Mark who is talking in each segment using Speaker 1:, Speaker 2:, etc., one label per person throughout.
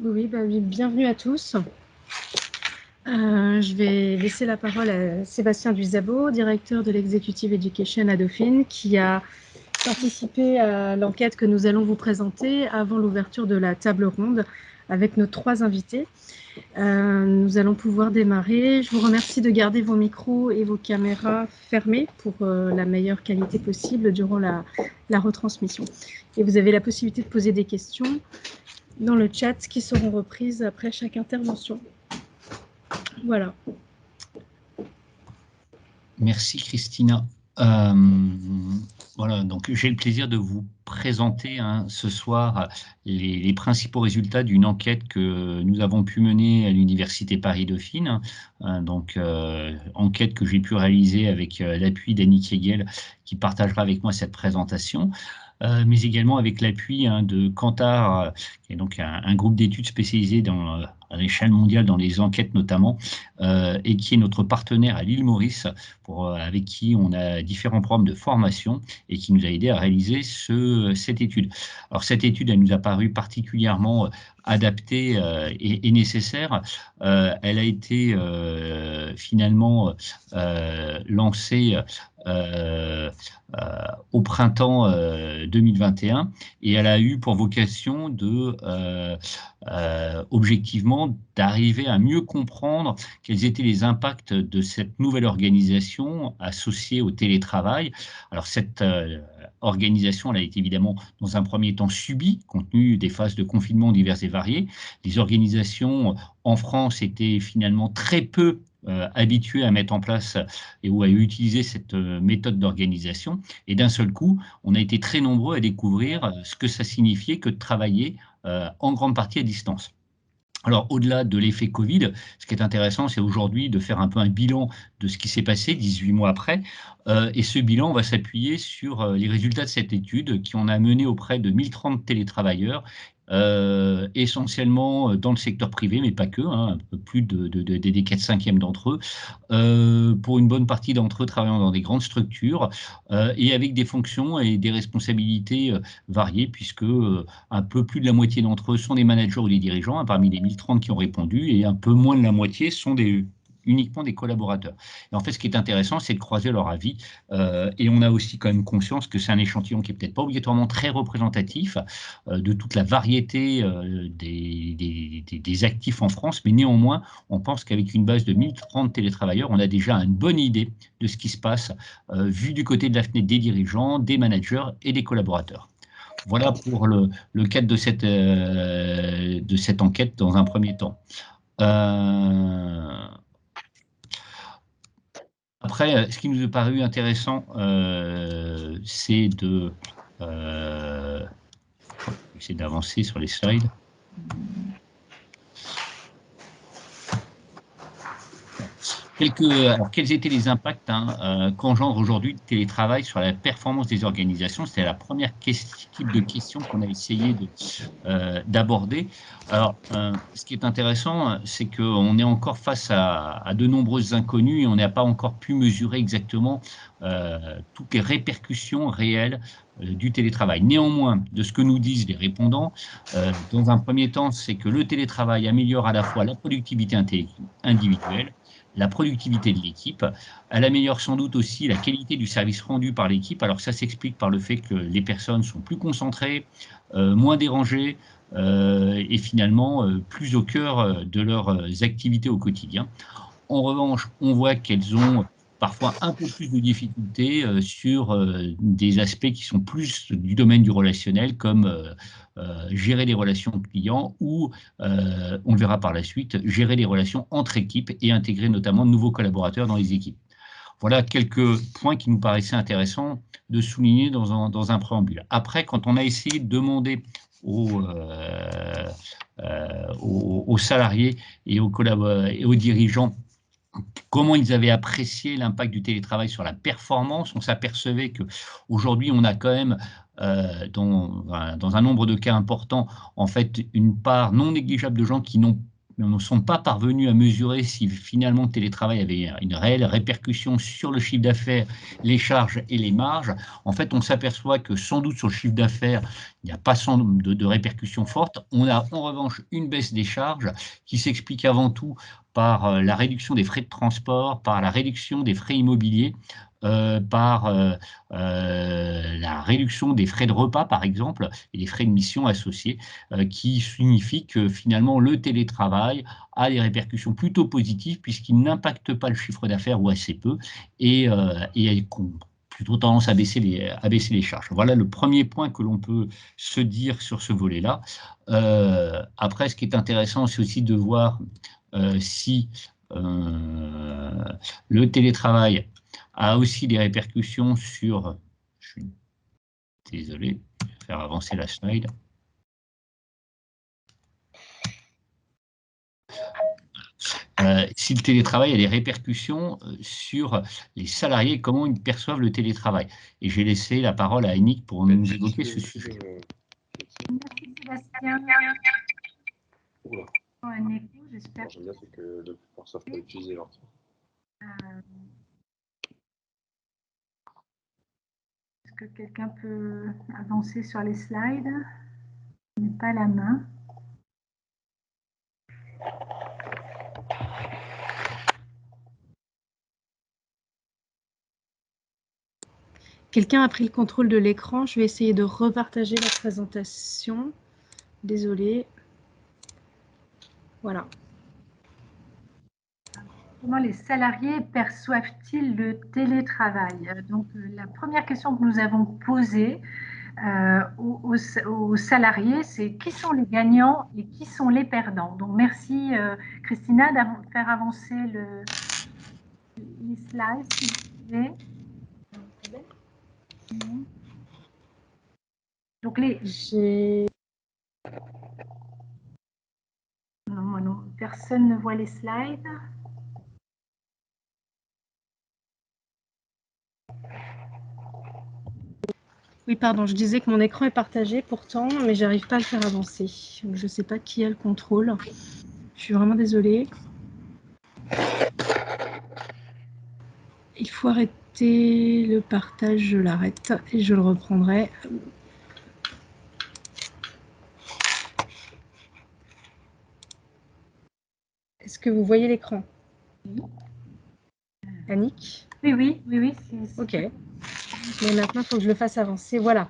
Speaker 1: Oui, bah oui, bienvenue à tous. Je vais laisser la parole à Sébastien Duzabo, directeur de l'Executive Education à Dauphine, qui a participé à l'enquête que nous allons vous présenter avant l'ouverture de la table ronde avec nos 3 invités. Nous allons pouvoir démarrer. Je vous remercie de garder vos micros et vos caméras fermés pour la meilleure qualité possible durant la retransmission. Et vous avez la possibilité de poser des questions dans le chat qui seront reprises après chaque intervention. Voilà.
Speaker 2: Merci Christina. Voilà, donc j'ai le plaisir de vous présenter ce soir les principaux résultats d'une enquête que nous avons pu mener à l'Université Paris-Dauphine. Enquête que j'ai pu réaliser avec l'appui d'Annick Hegel qui partagera avec moi cette présentation. Mais également avec l'appui de Kantar, qui est donc un groupe d'études spécialisé à l'échelle mondiale dans les enquêtes notamment, et qui est notre partenaire à l'île Maurice, avec qui on a différents programmes de formation et qui nous a aidé à réaliser cette étude. Alors cette étude, elle nous a paru particulièrement adaptée et nécessaire. Elle a été finalement lancée au printemps 2021 et elle a eu pour vocation de objectivement d'arriver à mieux comprendre quels étaient les impacts de cette nouvelle organisation associée au télétravail. Alors cette organisation, elle a été évidemment dans un premier temps subie, compte tenu des phases de confinement diverses et variées. Les organisations en France étaient finalement très peu habitués à mettre en place ou à utiliser cette méthode d'organisation. Et d'un seul coup, on a été très nombreux à découvrir ce que ça signifiait que de travailler en grande partie à distance. Alors, au-delà de l'effet Covid, ce qui est intéressant, c'est aujourd'hui de faire un peu un bilan de ce qui s'est passé 18 mois après. Et ce bilan va s'appuyer sur les résultats de cette étude qui en a mené auprès de 1030 télétravailleurs, essentiellement dans le secteur privé, mais pas que, un peu plus des 4/5 d'entre eux, pour une bonne partie d'entre eux travaillant dans des grandes structures et avec des fonctions et des responsabilités variées, puisque un peu plus de la moitié d'entre eux sont des managers ou des dirigeants, parmi les 1030 qui ont répondu, et un peu moins de la moitié sont uniquement des collaborateurs. Et en fait, ce qui est intéressant, c'est de croiser leur avis. Et on a aussi quand même conscience que c'est un échantillon qui n'est peut-être pas obligatoirement très représentatif de toute la variété des actifs en France, mais néanmoins, on pense qu'avec une base de 1030 télétravailleurs, on a déjà une bonne idée de ce qui se passe, vu du côté de la fenêtre des dirigeants, des managers et des collaborateurs. Voilà pour le cadre de cette enquête dans un premier temps. Après, ce qui nous a paru intéressant, c'est de... essayer d'avancer sur les slides. Quels étaient les impacts qu'engendre aujourd'hui le télétravail sur la performance des organisations? C'était la première type de question qu'on a essayé d'aborder. Alors, ce qui est intéressant, c'est qu'on est encore face à de nombreuses inconnues et on n'a pas encore pu mesurer exactement toutes les répercussions réelles du télétravail. Néanmoins, de ce que nous disent les répondants, dans un premier temps, c'est que le télétravail améliore à la fois la productivité individuelle, la productivité de l'équipe. Elle améliore sans doute aussi la qualité du service rendu par l'équipe. Alors ça s'explique par le fait que les personnes sont plus concentrées, moins dérangées et finalement plus au cœur de leurs activités au quotidien. En revanche, on voit qu'elles ont parfois un peu plus de difficultés sur des aspects qui sont plus du domaine du relationnel, comme gérer les relations clients ou, on le verra par la suite, gérer les relations entre équipes et intégrer notamment de nouveaux collaborateurs dans les équipes. Voilà quelques points qui nous paraissaient intéressants de souligner dans un préambule. Après, quand on a essayé de demander aux salariés et aux dirigeants comment ils avaient apprécié l'impact du télétravail sur la performance, on s'apercevait qu'aujourd'hui, on a quand même, dans un nombre de cas important, en fait, une part non négligeable de gens qui n'ont mais ne sont pas parvenus à mesurer si finalement le télétravail avait une réelle répercussion sur le chiffre d'affaires, les charges et les marges. En fait, on s'aperçoit que sans doute sur le chiffre d'affaires, il n'y a pas de répercussions fortes. On a en revanche une baisse des charges qui s'explique avant tout par la réduction des frais de transport, par la réduction des frais immobiliers, par la réduction des frais de repas, par exemple, et des frais de mission associés, qui signifie que finalement le télétravail a des répercussions plutôt positives puisqu'il n'impacte pas le chiffre d'affaires ou assez peu et a plutôt tendance à baisser les charges. Voilà le premier point que l'on peut se dire sur ce volet-là. Après, ce qui est intéressant, c'est aussi de voir si le télétravail a aussi des répercussions sur... Je suis désolé, je vais faire avancer la slide. Si le télétravail a des répercussions sur les salariés, comment ils perçoivent le télétravail. Et j'ai laissé la parole à Annick pour nous évoquer ce sujet.
Speaker 3: Merci Sébastien.
Speaker 4: Oula.
Speaker 3: Un écho, j'espère.
Speaker 4: J'aime bien, c'est que le plupart savent pas utiliser l'ordi.
Speaker 3: Est-ce que quelqu'un peut avancer sur les slides? Je n'ai pas la main.
Speaker 1: Quelqu'un a pris le contrôle de l'écran. Je vais essayer de repartager la présentation. Désolée. Voilà.
Speaker 3: Comment les salariés perçoivent-ils le télétravail? Donc, la première question que nous avons posée aux salariés, c'est qui sont les gagnants et qui sont les perdants. Donc, merci Christina de faire avancer les slides, si vous voulez. Donc, non, personne ne voit les slides.
Speaker 1: Oui, pardon, je disais que mon écran est partagé pourtant, mais j'arrive pas à le faire avancer. Donc, je ne sais pas qui a le contrôle. Je suis vraiment désolée. Il faut arrêter le partage, je l'arrête et je le reprendrai. Est-ce que vous voyez l'écran? Annick?
Speaker 3: Oui.
Speaker 1: Ok. Mais maintenant, il faut que je le fasse avancer. Voilà.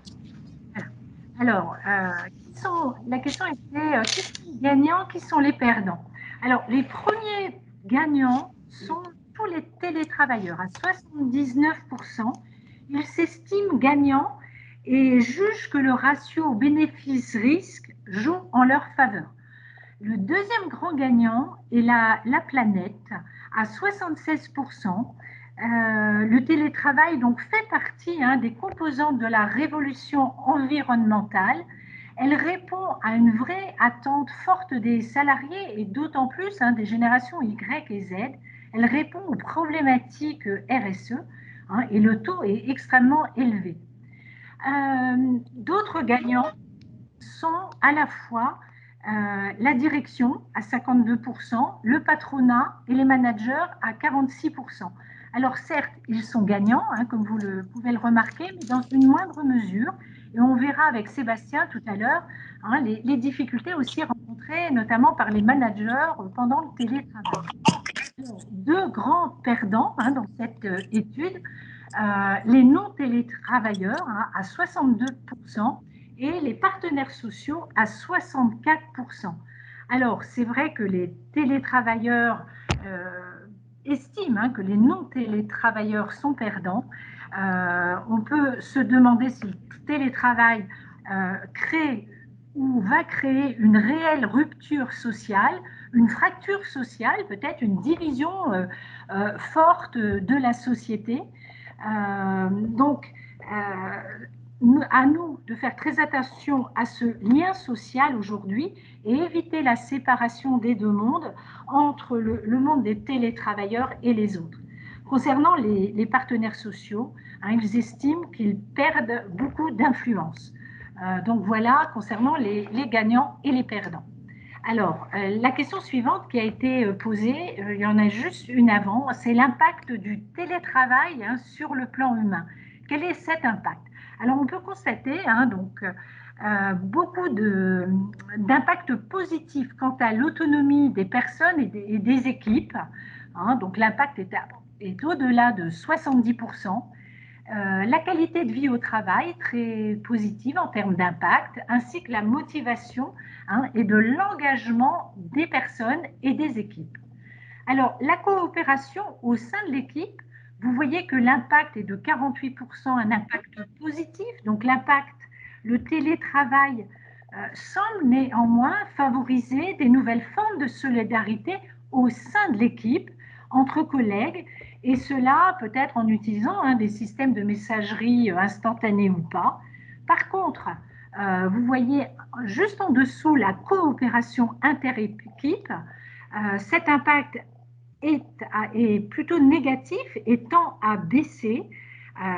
Speaker 3: Alors, la question était qui sont les gagnants, qui sont les perdants? Alors, les premiers gagnants sont tous les télétravailleurs. À 79%, ils s'estiment gagnants et jugent que le ratio bénéfice-risque joue en leur faveur. Le deuxième grand gagnant est la planète, à 76%. Le télétravail donc, fait partie des composantes de la révolution environnementale. Elle répond à une vraie attente forte des salariés et d'autant plus des générations Y et Z. Elle répond aux problématiques RSE et le taux est extrêmement élevé. D'autres gagnants sont à la fois la direction à 52%, le patronat et les managers à 46%. Alors certes, ils sont gagnants, comme vous pouvez le remarquer, mais dans une moindre mesure. Et on verra avec Sébastien tout à l'heure les difficultés aussi rencontrées, notamment par les managers pendant le télétravail. Deux grands perdants dans cette étude, les non-télétravailleurs à 62%, et les partenaires sociaux à 64%. Alors, c'est vrai que les télétravailleurs estiment que les non-télétravailleurs sont perdants. On peut se demander si le télétravail crée ou va créer une réelle rupture sociale, une fracture sociale, peut-être une division forte de la société. Donc, à nous de faire très attention à ce lien social aujourd'hui et éviter la séparation des deux mondes entre le monde des télétravailleurs et les autres. Concernant les partenaires sociaux, ils estiment qu'ils perdent beaucoup d'influence. Donc voilà, concernant les gagnants et les perdants. Alors, la question suivante qui a été posée, il y en a juste une avant, c'est l'impact du télétravail sur le plan humain. Quel est cet impact? Alors, on peut constater beaucoup d'impacts positifs quant à l'autonomie des personnes et des équipes. Donc, l'impact est au-delà de 70%. La qualité de vie au travail, très positive en termes d'impact, ainsi que la motivation et de l'engagement des personnes et des équipes. Alors, la coopération au sein de l'équipe, vous voyez que l'impact est de 48%, un impact positif. Donc, le télétravail semble néanmoins favoriser des nouvelles formes de solidarité au sein de l'équipe, entre collègues, et cela peut-être en utilisant des systèmes de messagerie instantanée ou pas. Par contre, vous voyez juste en dessous la coopération inter-équipe. Cet impact est plutôt négatif et tend à baisser.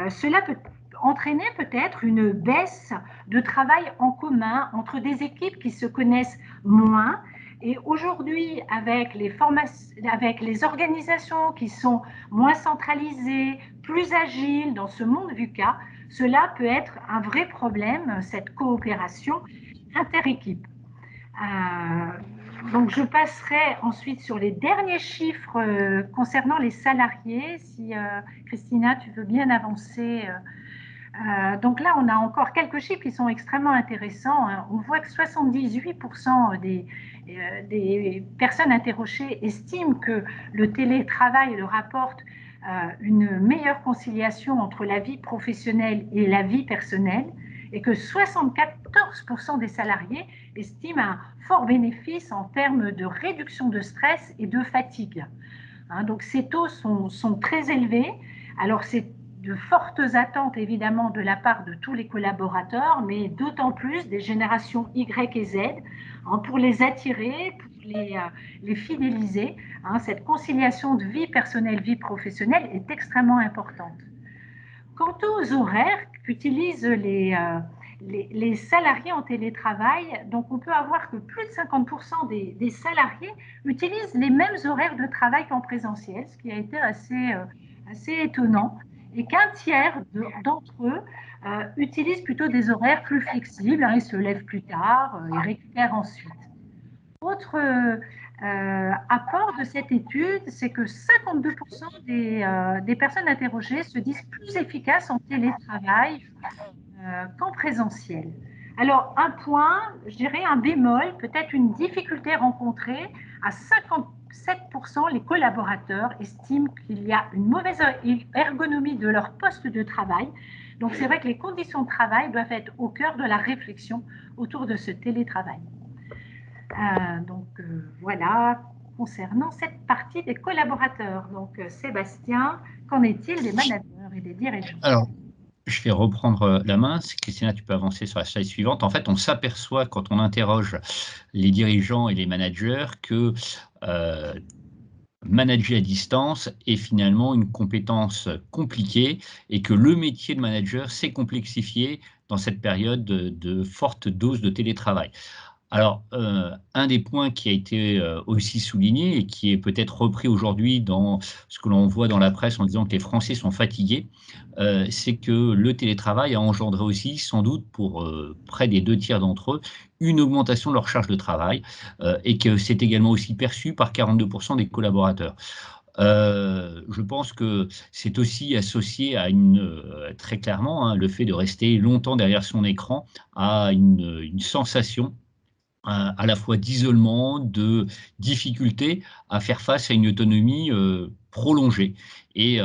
Speaker 3: Cela peut entraîner peut-être une baisse de travail en commun entre des équipes qui se connaissent moins. Et aujourd'hui, avec les organisations qui sont moins centralisées, plus agiles dans ce monde VUCA, cela peut être un vrai problème, cette coopération inter-équipe. Donc, je passerai ensuite sur les derniers chiffres concernant les salariés. Si Christina, tu veux bien avancer. Donc là, on a encore quelques chiffres qui sont extrêmement intéressants. On voit que 78% des personnes interrogées estiment que le télétravail leur apporte une meilleure conciliation entre la vie professionnelle et la vie personnelle, et que 74% des salariés estiment un fort bénéfice en termes de réduction de stress et de fatigue. Donc ces taux sont très élevés. Alors c'est de fortes attentes évidemment de la part de tous les collaborateurs, mais d'autant plus des générations Y et Z, pour les attirer, pour les fidéliser. Cette conciliation de vie personnelle, vie professionnelle est extrêmement importante. Quant aux horaires qu'utilisent les salariés en télétravail, donc on peut avoir que plus de 50% des salariés utilisent les mêmes horaires de travail qu'en présentiel, ce qui a été assez étonnant, et qu'un tiers d'entre eux utilisent plutôt des horaires plus flexibles, ils se lèvent plus tard et récupèrent ensuite. Autre apport de cette étude, c'est que 52% des personnes interrogées se disent plus efficaces en télétravail qu'en présentiel. Alors, un point, je dirais un bémol, peut-être une difficulté rencontrée, à 57%, les collaborateurs estiment qu'il y a une mauvaise ergonomie de leur poste de travail. Donc, c'est vrai que les conditions de travail doivent être au cœur de la réflexion autour de ce télétravail. Voilà, concernant cette partie des collaborateurs. Donc, Sébastien, qu'en est-il des managers et des dirigeants?
Speaker 2: Alors, je vais reprendre la main. Christina, tu peux avancer sur la slide suivante. En fait, on s'aperçoit quand on interroge les dirigeants et les managers que manager à distance est finalement une compétence compliquée et que le métier de manager s'est complexifié dans cette période de forte dose de télétravail. Alors, un des points qui a été aussi souligné et qui est peut-être repris aujourd'hui dans ce que l'on voit dans la presse en disant que les Français sont fatigués, c'est que le télétravail a engendré aussi, sans doute pour près des 2 tiers d'entre eux, une augmentation de leur charge de travail et que c'est également aussi perçu par 42% des collaborateurs. Je pense que c'est aussi associé à très clairement, le fait de rester longtemps derrière son écran, à une sensation à la fois d'isolement, de difficulté à faire face à une autonomie prolongée. Et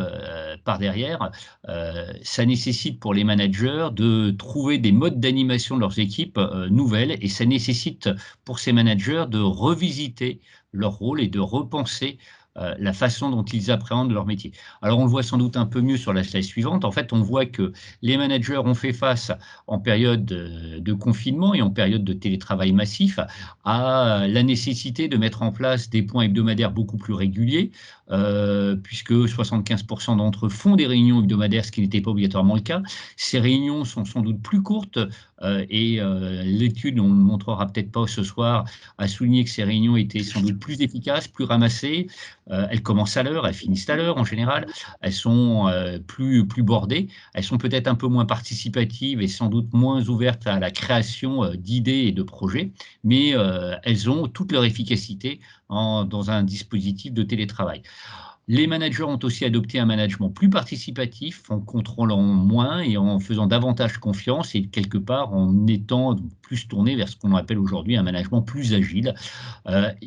Speaker 2: par derrière, ça nécessite pour les managers de trouver des modes d'animation de leurs équipes nouvelles, et ça nécessite pour ces managers de revisiter leur rôle et de repenser la façon dont ils appréhendent leur métier. Alors, on le voit sans doute un peu mieux sur la slide suivante. En fait, on voit que les managers ont fait face en période de confinement et en période de télétravail massif à la nécessité de mettre en place des points hebdomadaires beaucoup plus réguliers, puisque 75% d'entre eux font des réunions hebdomadaires, ce qui n'était pas obligatoirement le cas. Ces réunions sont sans doute plus courtes et l'étude, on ne le montrera peut-être pas ce soir, a souligné que ces réunions étaient sans doute plus efficaces, plus ramassées. Elles commencent à l'heure, elles finissent à l'heure en général. Elles sont plus bordées. Elles sont peut-être un peu moins participatives et sans doute moins ouvertes à la création d'idées et de projets, mais elles ont toute leur efficacité dans un dispositif de télétravail. Les managers ont aussi adopté un management plus participatif, en contrôlant moins et en faisant davantage confiance et quelque part en étant plus tourné vers ce qu'on appelle aujourd'hui un management plus agile,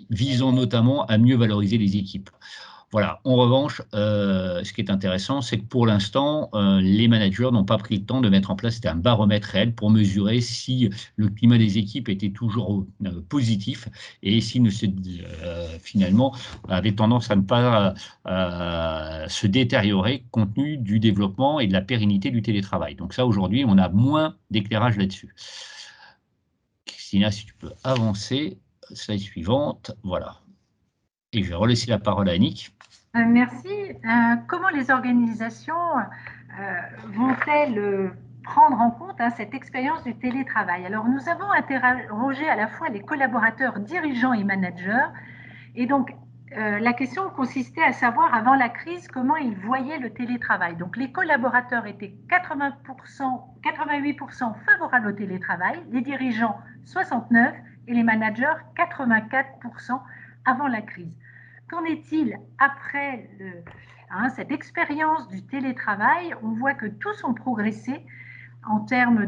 Speaker 2: visant notamment à mieux valoriser les équipes. Voilà. En revanche, ce qui est intéressant, c'est que pour l'instant, les managers n'ont pas pris le temps de mettre en place un baromètre réel pour mesurer si le climat des équipes était toujours positif et si finalement avait tendance à ne pas se détériorer compte tenu du développement et de la pérennité du télétravail. Donc ça, aujourd'hui, on a moins d'éclairage là-dessus. Christina, si tu peux avancer, slide suivante, voilà. Et je vais relaisser la parole à Annick.
Speaker 3: Merci. Comment les organisations vont-elles prendre en compte cette expérience du télétravail? Alors, nous avons interrogé à la fois les collaborateurs, dirigeants et managers. Et donc, la question consistait à savoir, avant la crise, comment ils voyaient le télétravail. Donc, les collaborateurs étaient 88% favorables au télétravail, les dirigeants 69% et les managers 84% avant la crise. Qu'en est-il après cette expérience du télétravail? On voit que tous ont progressé en termes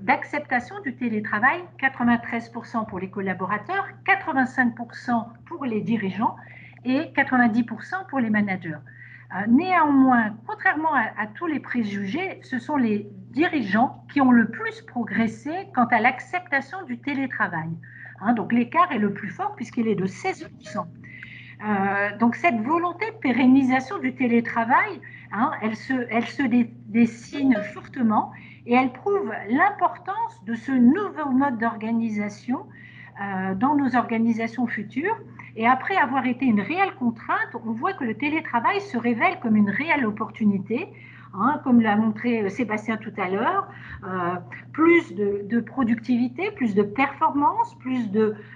Speaker 3: d'acceptation du télétravail, 93% pour les collaborateurs, 85% pour les dirigeants et 90% pour les managers. Néanmoins, contrairement à tous les préjugés, ce sont les dirigeants qui ont le plus progressé quant à l'acceptation du télétravail. Donc l'écart est le plus fort puisqu'il est de 16%. Donc cette volonté de pérennisation du télétravail, elle se dessine fortement et elle prouve l'importance de ce nouveau mode d'organisation dans nos organisations futures. Et après avoir été une réelle contrainte, on voit que le télétravail se révèle comme une réelle opportunité, comme l'a montré Sébastien tout à l'heure, plus de productivité, plus de performance, plus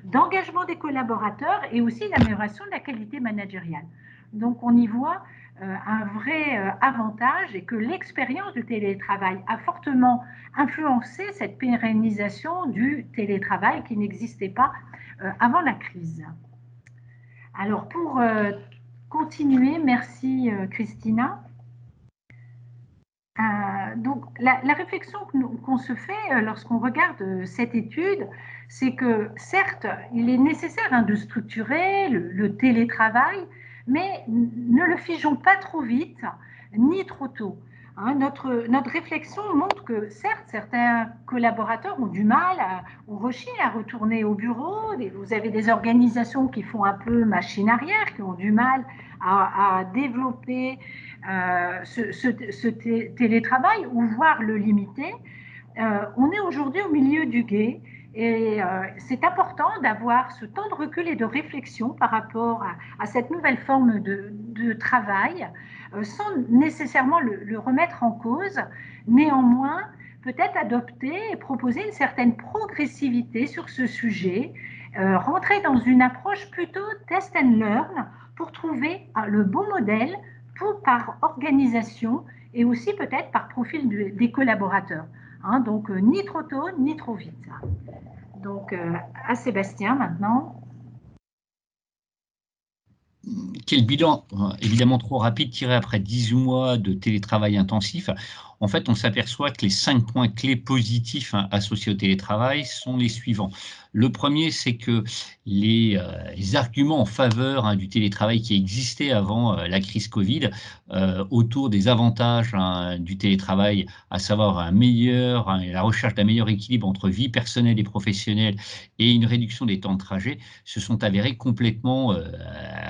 Speaker 3: d'engagement des collaborateurs et aussi l'amélioration de la qualité managériale. Donc on y voit un vrai avantage et que l'expérience du télétravail a fortement influencé cette pérennisation du télétravail qui n'existait pas avant la crise. Alors pour continuer, merci Christina. Donc, la réflexion qu'on se fait lorsqu'on regarde cette étude, c'est que certes, il est nécessaire de structurer le télétravail, mais ne le figeons pas trop vite, ni trop tôt. Notre réflexion montre que certes, certains collaborateurs ont du mal, ont rechignent à retourner au bureau. Vous avez des organisations qui font un peu machine arrière, qui ont du mal à développer ce télétravail ou voire le limiter. On est aujourd'hui au milieu du gué et c'est important d'avoir ce temps de recul et de réflexion par rapport à cette nouvelle forme de travail sans nécessairement le remettre en cause. Néanmoins, peut-être adopter et proposer une certaine progressivité sur ce sujet, rentrer dans une approche plutôt test and learn pour trouver le bon modèle par organisation et aussi peut-être par profil des collaborateurs. Donc, ni trop tôt, ni trop vite. Donc, à Sébastien maintenant.
Speaker 2: Quel bilan, évidemment trop rapide, tiré après 18 mois de télétravail intensif. en fait, on s'aperçoit que les 5 points clés positifs associés au télétravail sont les suivants. Le premier, c'est que les arguments en faveur du télétravail qui existaient avant la crise Covid, autour des avantages du télétravail, à savoir la recherche d'un meilleur équilibre entre vie personnelle et professionnelle et une réduction des temps de trajet, se sont avérés complètement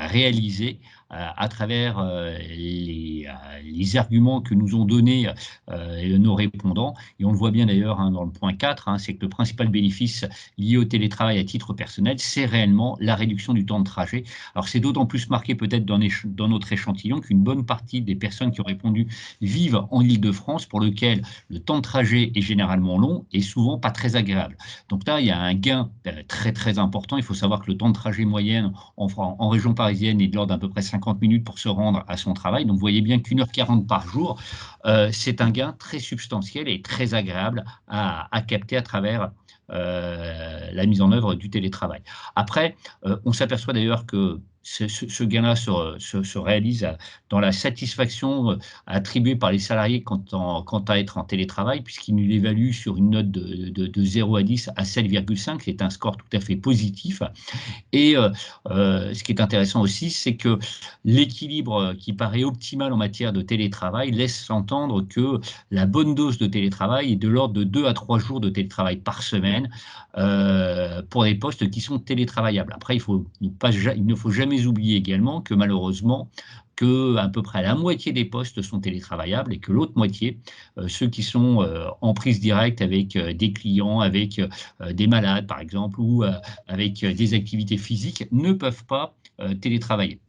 Speaker 2: réalisés à travers les arguments que nous ont donnés nos répondants. Et on le voit bien d'ailleurs dans le point 4, c'est que le principal bénéfice lié au télétravail à titre personnel, c'est réellement la réduction du temps de trajet. Alors c'est d'autant plus marqué peut-être dans notre échantillon qu'une bonne partie des personnes qui ont répondu vivent en Île-de-France, pour lequel le temps de trajet est généralement long et souvent pas très agréable. Donc là, il y a un gain très très important. Il faut savoir que le temps de trajet moyenne en région parisienne est de l'ordre d'à peu près 50 minutes pour se rendre à son travail. Donc vous voyez bien qu'1h40 par jour, c'est un gain très substantiel et très agréable à capter à travers la mise en œuvre du télétravail. Après, on s'aperçoit d'ailleurs que ce gain-là se réalise dans la satisfaction attribuée par les salariés quant à être en télétravail, puisqu'ils nous l'évaluent sur une note de 0 à 10 à 7,5, c'est un score tout à fait positif. Et ce qui est intéressant aussi, c'est que l'équilibre qui paraît optimal en matière de télétravail laisse entendre que la bonne dose de télétravail est de l'ordre de 2 à 3 jours de télétravail par semaine pour les postes qui sont télétravaillables. Après, il ne faut jamais oublier également que malheureusement, à peu près la moitié des postes sont télétravaillables et que l'autre moitié, ceux qui sont en prise directe avec des clients, avec des malades par exemple, ou avec des activités physiques, ne peuvent pas télétravailler.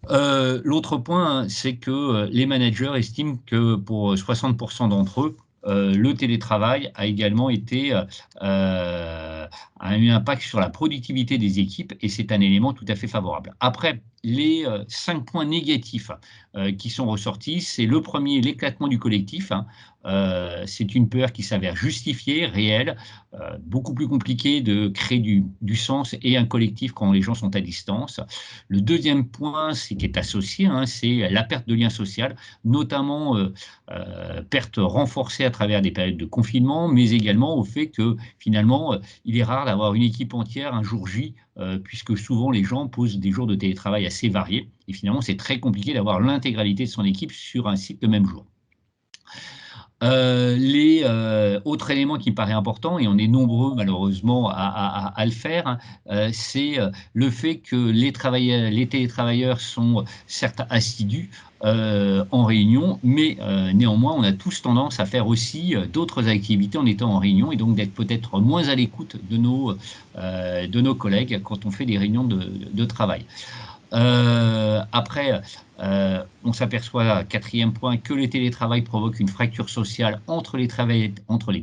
Speaker 2: L'autre point, c'est que les managers estiment que pour 60% d'entre eux, le télétravail a également a eu un impact sur la productivité des équipes et c'est un élément tout à fait favorable. Après, les 5 points négatifs qui sont ressortis, c'est le premier, l'éclatement du collectif. C'est une peur qui s'avère justifiée, réelle, beaucoup plus compliqué de créer du sens et un collectif quand les gens sont à distance. Le deuxième point, qui est associé, c'est la perte de lien social, notamment perte renforcée à travers des périodes de confinement, mais également au fait que finalement, il est rare d'avoir une équipe entière un jour J, puisque souvent les gens posent des jours de télétravail assez variés, et finalement c'est très compliqué d'avoir l'intégralité de son équipe sur un site le même jour. Autre élément qui me paraît important, et on est nombreux malheureusement à le faire, c'est le fait que les télétravailleurs sont certes assidus en réunion, mais néanmoins on a tous tendance à faire aussi d'autres activités en étant en réunion et donc d'être peut-être moins à l'écoute de nos collègues quand on fait des réunions de travail. Après, on s'aperçoit, quatrième point, que le télétravail provoque une fracture sociale entre les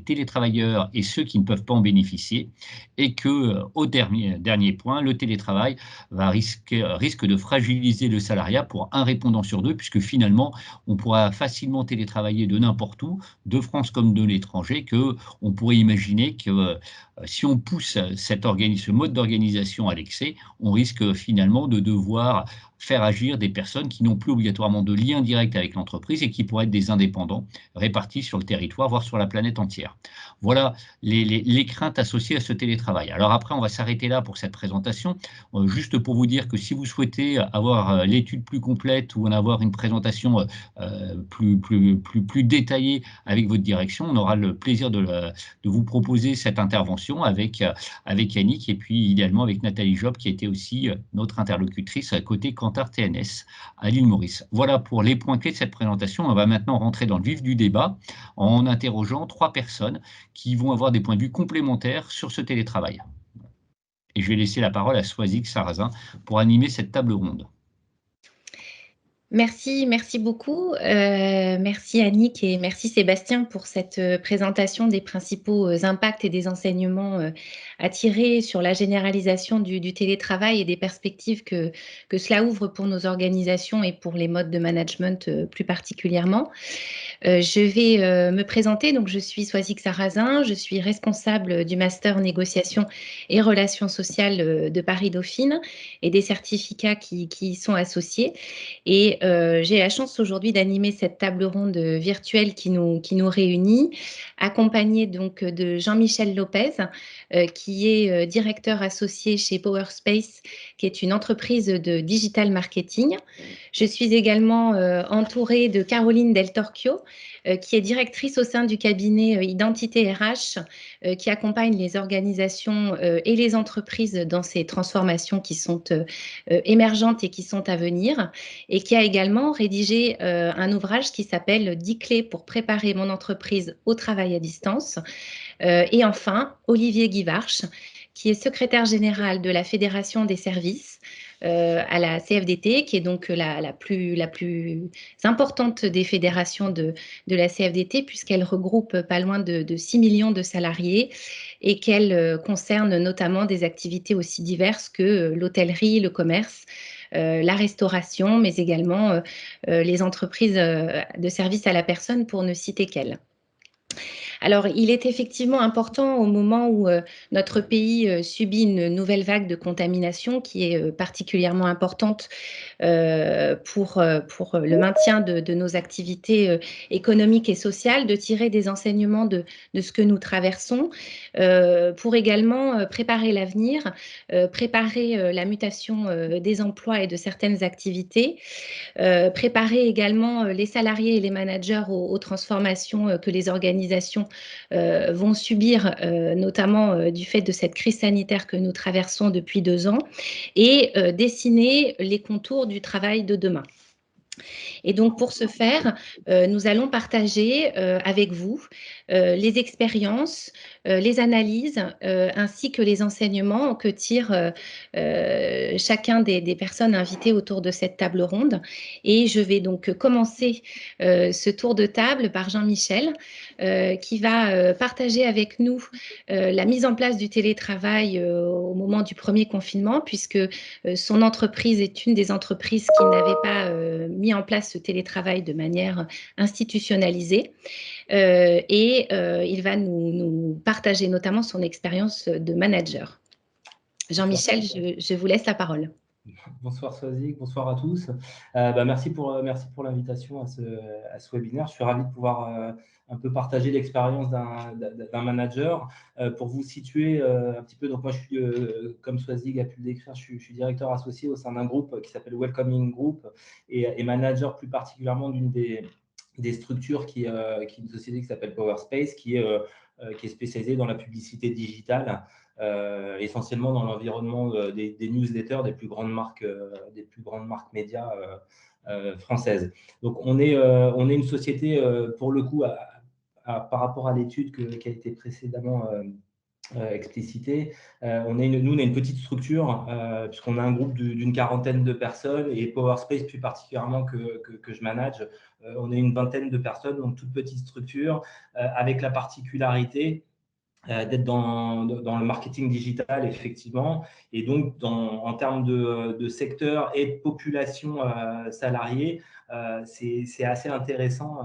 Speaker 2: télétravailleurs et ceux qui ne peuvent pas en bénéficier, et que, au dernier point, le télétravail risque de fragiliser le salariat pour un répondant sur deux, puisque finalement, on pourra facilement télétravailler de n'importe où, de France comme de l'étranger, que on pourrait imaginer que si on pousse ce mode d'organisation à l'excès, on risque finalement de devoir faire agir des personnes qui n'ont plus obligatoirement de lien direct avec l'entreprise et qui pourraient être des indépendants répartis sur le territoire, voire sur la planète entière. Voilà les craintes associées à ce télétravail. Alors après, on va s'arrêter là pour cette présentation, juste pour vous dire que si vous souhaitez avoir l'étude plus complète ou en avoir une présentation plus détaillée avec votre direction, on aura le plaisir de vous proposer cette intervention avec Yannick et puis idéalement avec Nathalie Job qui était aussi notre interlocutrice à côté Kantar TNS à l'île Maurice. Voilà pour les points clés de cette présentation. On va maintenant rentrer dans le vif du débat en interrogeant 3 personnes qui vont avoir des points de vue complémentaires sur ce télétravail. Et je vais laisser la parole à Swazik Sarrazin pour animer cette table ronde.
Speaker 5: Merci beaucoup. Merci Annick et merci Sébastien pour cette présentation des principaux impacts et des enseignements à tirer sur la généralisation du télétravail et des perspectives que cela ouvre pour nos organisations et pour les modes de management plus particulièrement. Je vais me présenter. Donc, je suis Swazik Sarrazin, je suis responsable du Master Négociation et Relations sociales de Paris Dauphine et des certificats qui y sont associés. Et Et j'ai la chance aujourd'hui d'animer cette table ronde virtuelle qui nous réunit, accompagnée donc de Jean-Michel Lopez, qui est directeur associé chez PowerSpace, qui est une entreprise de digital marketing. Je suis également entourée de Caroline Del Torchio, qui est directrice au sein du cabinet Identité RH, qui accompagne les organisations et les entreprises dans ces transformations qui sont émergentes et qui sont à venir, et qui a également rédigé un ouvrage qui s'appelle « 10 clés pour préparer mon entreprise au travail à distance ». Et enfin, Olivier Guivarch, qui est secrétaire général de la Fédération des services à la CFDT, qui est donc la plus importante des fédérations de la CFDT, puisqu'elle regroupe pas loin de 6 millions de salariés et qu'elle concerne notamment des activités aussi diverses que l'hôtellerie, le commerce, la restauration, mais également les entreprises de services à la personne, pour ne citer qu'elles. Alors, il est effectivement important au moment où notre pays subit une nouvelle vague de contamination qui est particulièrement importante pour le maintien de nos activités économiques et sociales, de tirer des enseignements de ce que nous traversons, pour également préparer l'avenir, préparer la mutation des emplois et de certaines activités, préparer également les salariés et les managers aux transformations que les organisations vont subir, notamment du fait de cette crise sanitaire que nous traversons depuis 2 ans, et dessiner les contours du travail de demain. Et donc, pour ce faire, nous allons partager avec vous les expériences, les analyses, ainsi que les enseignements que tire chacun des personnes invitées autour de cette table ronde. Et je vais donc commencer ce tour de table par Jean-Michel, qui va partager avec nous la mise en place du télétravail au moment du premier confinement, puisque son entreprise est une des entreprises qui n'avait pas mis en place ce télétravail de manière institutionnalisée. Et il va nous partager notamment son expérience de manager. Jean-Michel, je vous laisse la parole.
Speaker 6: Bonsoir Swazik, bonsoir à tous. Merci pour l'invitation à ce webinaire. Je suis ravi de pouvoir un peu partager l'expérience d'un manager. Pour vous situer un petit peu, donc moi je suis, comme Swazik a pu le décrire, je suis directeur associé au sein d'un groupe qui s'appelle Welcoming Group et manager plus particulièrement d'une des structures qui est une société qui s'appelle PowerSpace, qui est spécialisée dans la publicité digitale. Essentiellement dans l'environnement des newsletters des plus grandes marques médias françaises. Donc on est une société pour le coup par rapport à l'étude qui a été précédemment explicitée. Nous, on est une petite structure puisqu'on a un groupe d'une quarantaine de personnes et PowerSpace plus particulièrement que je manage. On est une vingtaine de personnes, donc toute petite structure avec la particularité d'être dans le marketing digital, effectivement, et donc en termes de secteur et de population salariée, c'est assez intéressant.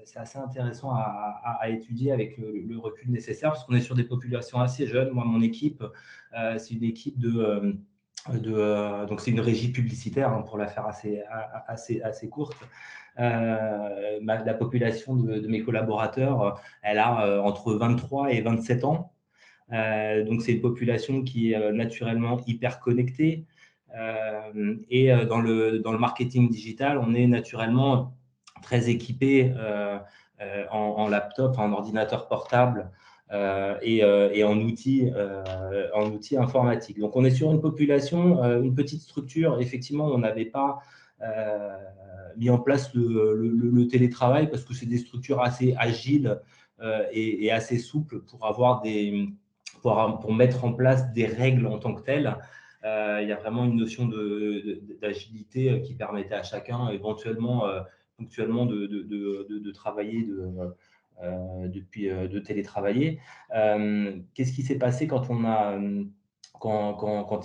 Speaker 6: C'est assez intéressant à étudier avec le recul nécessaire, parce qu'on est sur des populations assez jeunes. Moi, mon équipe, c'est une équipe donc c'est une régie publicitaire, hein, pour la faire assez courte. La population de mes collaborateurs, elle a entre 23 et 27 ans. Donc, c'est une population qui est naturellement hyper connectée. Et dans le marketing digital, on est naturellement très équipé en laptop, en ordinateur portable et en outils informatiques. Donc, on est sur une population, une petite structure. Effectivement, on n'avait pas mis en place le télétravail parce que c'est des structures assez agiles et assez souples pour mettre en place des règles en tant que telles. Il y a vraiment une notion d'agilité qui permettait à chacun éventuellement ponctuellement de travailler, de télétravailler. Qu'est-ce qui s'est passé quand il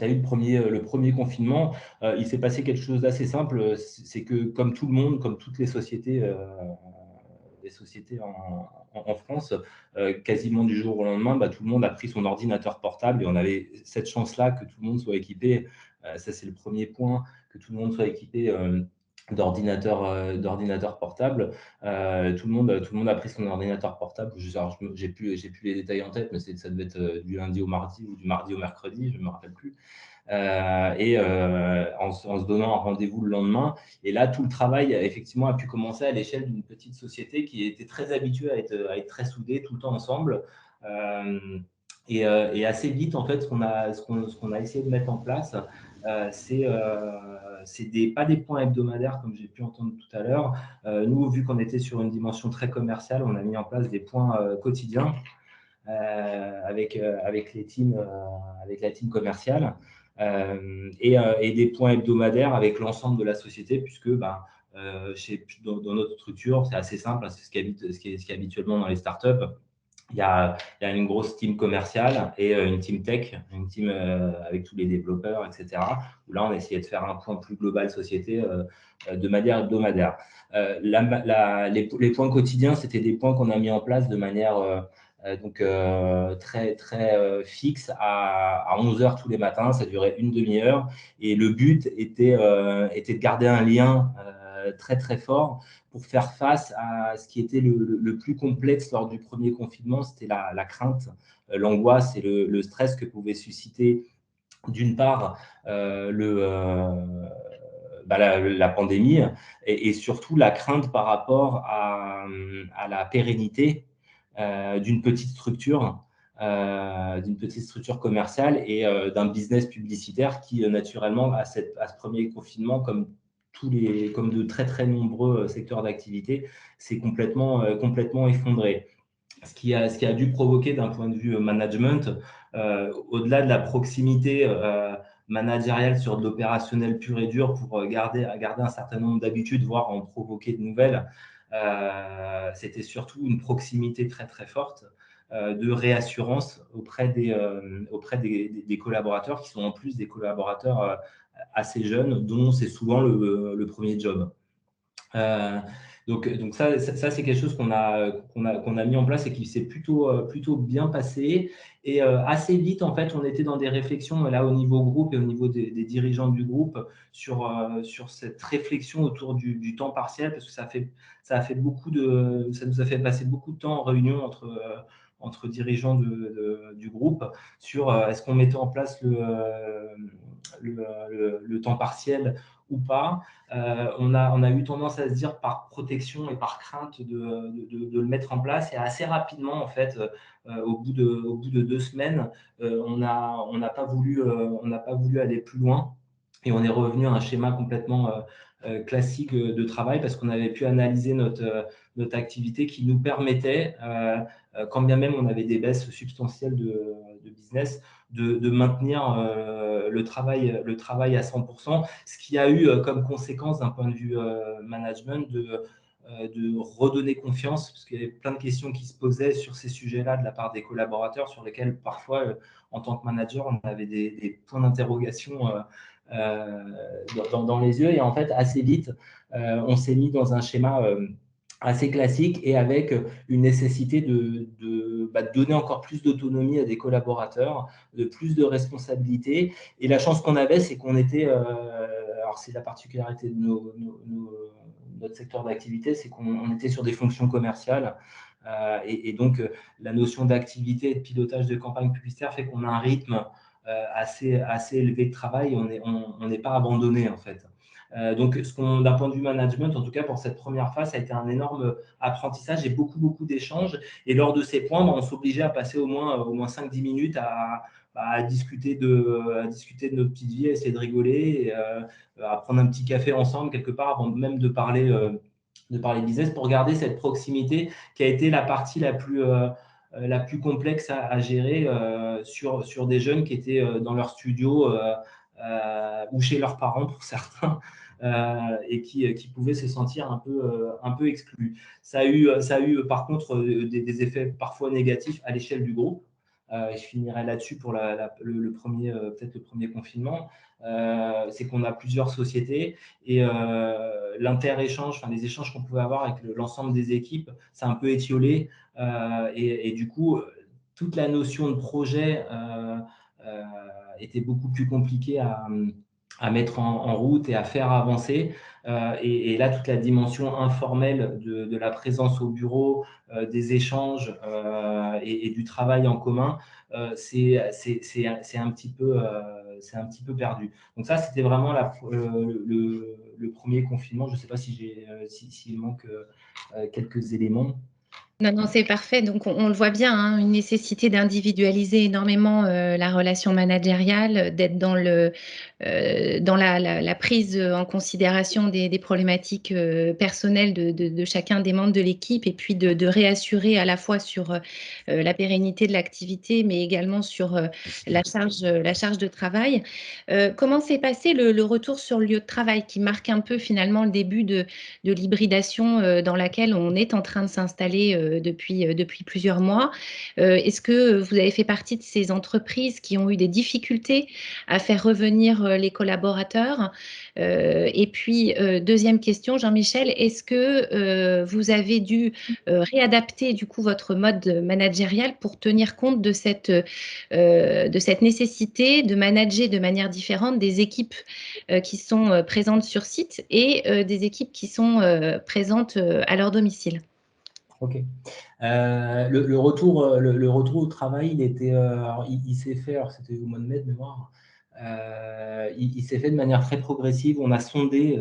Speaker 6: y a eu le premier confinement? Il s'est passé quelque chose d'assez simple, c'est que comme tout le monde, comme toutes les sociétés, en France, quasiment du jour au lendemain, tout le monde a pris son ordinateur portable et on avait cette chance-là que tout le monde soit équipé. Ça, c'est le premier point, que tout le monde soit équipé d'ordinateur portable. Tout le monde a pris son ordinateur portable. J'ai plus les détails en tête, mais ça devait être du lundi au mardi ou du mardi au mercredi, je ne me rappelle plus. En se donnant un rendez-vous le lendemain. Et là, tout le travail, effectivement, a pu commencer à l'échelle d'une petite société qui était très habituée à être très soudée tout le temps ensemble. Et assez vite, en fait, ce qu'on a essayé de mettre en place, c'est pas des points hebdomadaires comme j'ai pu entendre tout à l'heure. Nous, vu qu'on était sur une dimension très commerciale, on a mis en place des points quotidiens avec les teams, avec la team commerciale, et des points hebdomadaires avec l'ensemble de la société, puisque dans notre structure, c'est assez simple, c'est ce qui est habituellement dans les startups. Il y a une grosse team commerciale et une team tech, une team avec tous les développeurs, etc. Où là, on a essayé de faire un point plus global société de manière hebdomadaire. Les points quotidiens, c'était des points qu'on a mis en place de manière très, très fixe à 11h tous les matins. Ça durait une demi-heure. Et le but était de garder un lien très, très fort pour faire face à ce qui était le plus complexe lors du premier confinement, c'était la crainte, l'angoisse et le stress que pouvait susciter, d'une part, la pandémie et surtout la crainte par rapport à la pérennité d'une petite structure commerciale et d'un business publicitaire qui, naturellement, à ce premier confinement, comme de très, très nombreux secteurs d'activité, s'est complètement effondré. Ce qui a dû provoquer, d'un point de vue management, au-delà de la proximité managériale sur de l'opérationnel pur et dur pour garder un certain nombre d'habitudes, voire en provoquer de nouvelles, c'était surtout une proximité très, très forte de réassurance auprès des collaborateurs, qui sont en plus des collaborateurs assez jeunes, dont c'est souvent le premier job. Donc ça c'est quelque chose qu'on a mis en place et qui s'est plutôt bien passé. Et assez vite, en fait, on était dans des réflexions là au niveau groupe et au niveau des dirigeants du groupe sur cette réflexion autour du temps partiel, parce que ça nous a fait passer beaucoup de temps en réunion entre dirigeants du groupe sur est-ce qu'on mettait en place le temps partiel ou pas. On a eu tendance à se dire, par protection et par crainte, de le mettre en place. Et assez rapidement, en fait, au bout de 2 semaines, on n'a pas voulu aller plus loin. Et on est revenu à un schéma complètement classique de travail, parce qu'on avait pu analyser notre activité, qui nous permettait, quand bien même on avait des baisses substantielles de business, de maintenir le travail à 100%, ce qui a eu comme conséquence, d'un point de vue management, de redonner confiance, parce qu'il y avait plein de questions qui se posaient sur ces sujets-là de la part des collaborateurs, sur lesquels parfois, en tant que manager, on avait des points d'interrogation dans les yeux. Et en fait, assez vite, on s'est mis dans un schéma assez classique, et avec une nécessité de donner encore plus d'autonomie à des collaborateurs, de plus de responsabilités. Et la chance qu'on avait, c'est qu'on était, alors c'est la particularité de notre secteur d'activité, c'est qu'on était sur des fonctions commerciales, et donc la notion d'activité et de pilotage de campagne publicitaire fait qu'on a un rythme assez élevé de travail, et on n'est pas abandonné, en fait. Donc, d'un point de vue management, en tout cas pour cette première phase, ça a été un énorme apprentissage et beaucoup d'échanges. Et lors de ces points, on s'obligeait à passer au moins 5-10 minutes à discuter de notre petite vie, à essayer de rigoler, et, à prendre un petit café ensemble quelque part, avant même de parler business, pour garder cette proximité qui a été la partie la plus complexe à gérer sur des jeunes qui étaient dans leur studio ou chez leurs parents pour certains, et qui pouvaient se sentir un peu exclus. Ça a eu par contre des effets parfois négatifs à l'échelle du groupe. Je finirai là-dessus pour peut-être le premier confinement. C'est qu'on a plusieurs sociétés, et l'inter-échange, les échanges qu'on pouvait avoir avec l'ensemble des équipes, c'est un peu étiolé, et du coup, toute la notion de projet était beaucoup plus compliquée à mettre en route et à faire avancer. Et là, toute la dimension informelle de la présence au bureau, des échanges et du travail en commun, c'est un petit peu perdu. Donc ça, c'était vraiment le premier confinement. Je ne sais pas s'il manque quelques éléments.
Speaker 5: Non, non, c'est parfait. Donc, on le voit bien, hein, une nécessité d'individualiser énormément la relation managériale, d'être dans la prise en considération des problématiques personnelles de chacun des membres de l'équipe, et puis de réassurer à la fois sur la pérennité de l'activité, mais également sur la charge de travail. Comment s'est passé le retour sur le lieu de travail, qui marque un peu finalement le début de l'hybridation dans laquelle on est en train de s'installer depuis plusieurs mois? Est-ce que vous avez fait partie de ces entreprises qui ont eu des difficultés à faire revenir les collaborateurs? Et puis, deuxième question, Jean-Michel, est-ce que vous avez dû réadapter du coup votre mode managérial pour tenir compte de cette nécessité de manager de manière différente des équipes qui sont présentes sur site et des équipes qui sont présentes à leur domicile?
Speaker 6: Ok. Le retour au travail, il s'est fait, alors c'était au mois de mai de mémoire, il s'est fait de manière très progressive. On a sondé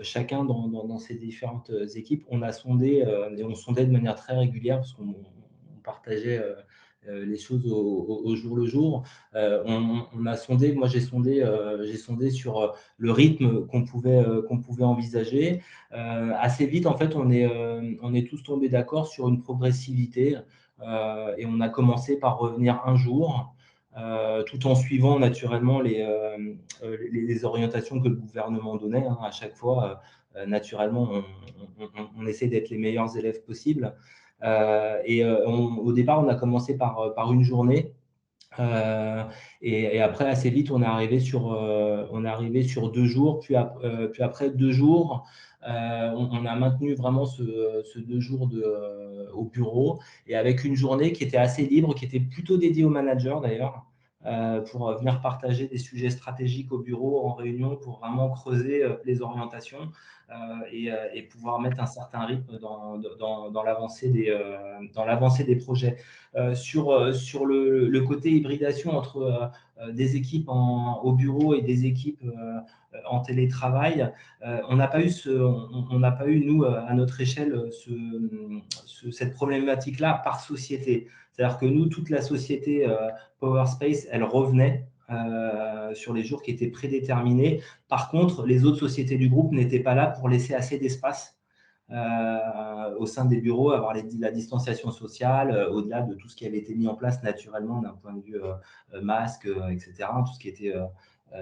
Speaker 6: chacun dans ces différentes équipes, on a sondé et on sondait de manière très régulière parce qu'on partageait les choses au jour le jour. On a sondé, moi j'ai sondé sur le rythme qu'on pouvait envisager. Assez vite, en fait, on est tous tombés d'accord sur une progressivité et on a commencé par revenir un jour, tout en suivant naturellement les orientations que le gouvernement donnait. Hein. À chaque fois, naturellement, on essaie d'être les meilleurs élèves possibles. Au départ, on a commencé par une journée. Et après, assez vite, on est arrivé sur 2 jours, puis après 2 jours, on a maintenu vraiment ce 2 jours au bureau, et avec une journée qui était assez libre, qui était plutôt dédiée aux managers d'ailleurs, pour venir partager des sujets stratégiques au bureau en réunion, pour vraiment creuser les orientations et pouvoir mettre un certain rythme dans l'avancée des projets. Sur le côté hybridation entre des équipes au bureau et des équipes en télétravail, on n'a pas eu, nous, à notre échelle, cette problématique-là par société. C'est-à-dire que nous, toute la société PowerSpace, elle revenait sur les jours qui étaient prédéterminés. Par contre, les autres sociétés du groupe n'étaient pas là pour laisser assez d'espace au sein des bureaux, avoir la distanciation sociale, au-delà de tout ce qui avait été mis en place naturellement d'un point de vue masque, etc., tout ce qui était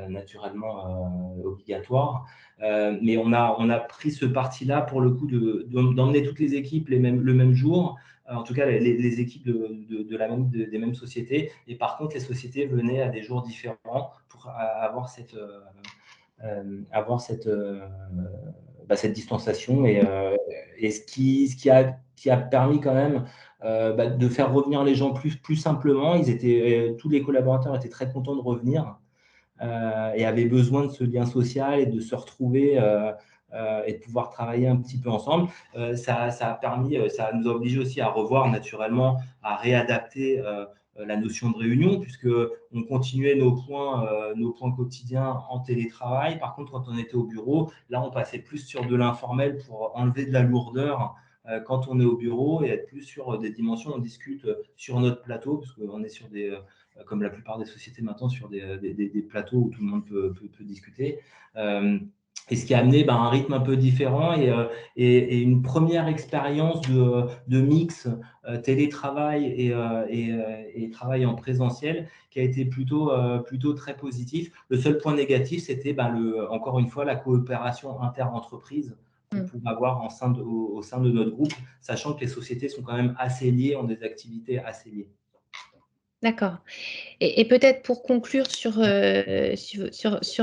Speaker 6: naturellement obligatoire. Mais on a pris ce parti-là pour le coup d'emmener toutes les équipes le même jour, en tout cas les équipes des mêmes sociétés. Et par contre, les sociétés venaient à des jours différents pour avoir cette distanciation et ce qui a permis quand même de faire revenir les gens plus simplement. Tous les collaborateurs étaient très contents de revenir et avaient besoin de ce lien social et de se retrouver et de pouvoir travailler un petit peu ensemble. Ça nous a obligés aussi à revoir naturellement, à réadapter la notion de réunion, puisque on continuait nos points quotidiens en télétravail. Par contre, quand on était au bureau, là, on passait plus sur de l'informel pour enlever de la lourdeur quand on est au bureau et être plus sur des dimensions. On discute sur notre plateau, parce qu'on est sur comme la plupart des sociétés maintenant, sur des plateaux où tout le monde peut discuter. Et ce qui a amené un rythme un peu différent et une première expérience de mix télétravail et travail en présentiel qui a été plutôt très positif. Le seul point négatif, c'était encore une fois la coopération inter-entreprise qu'on pouvait avoir au sein de notre groupe, sachant que les sociétés sont quand même assez liées, ont des activités assez liées.
Speaker 5: D'accord. Et peut-être pour conclure sur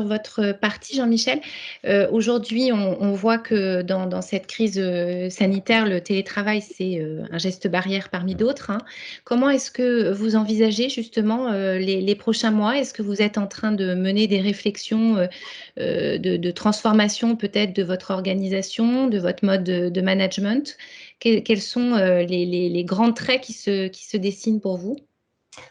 Speaker 5: votre partie, Jean-Michel, aujourd'hui, on voit que dans cette crise sanitaire, le télétravail, c'est un geste barrière parmi d'autres, hein. Comment est-ce que vous envisagez justement les prochains mois? Est-ce que vous êtes en train de mener des réflexions de transformation peut-être de votre organisation, de votre mode de management? Quels sont les grands traits qui se dessinent pour vous?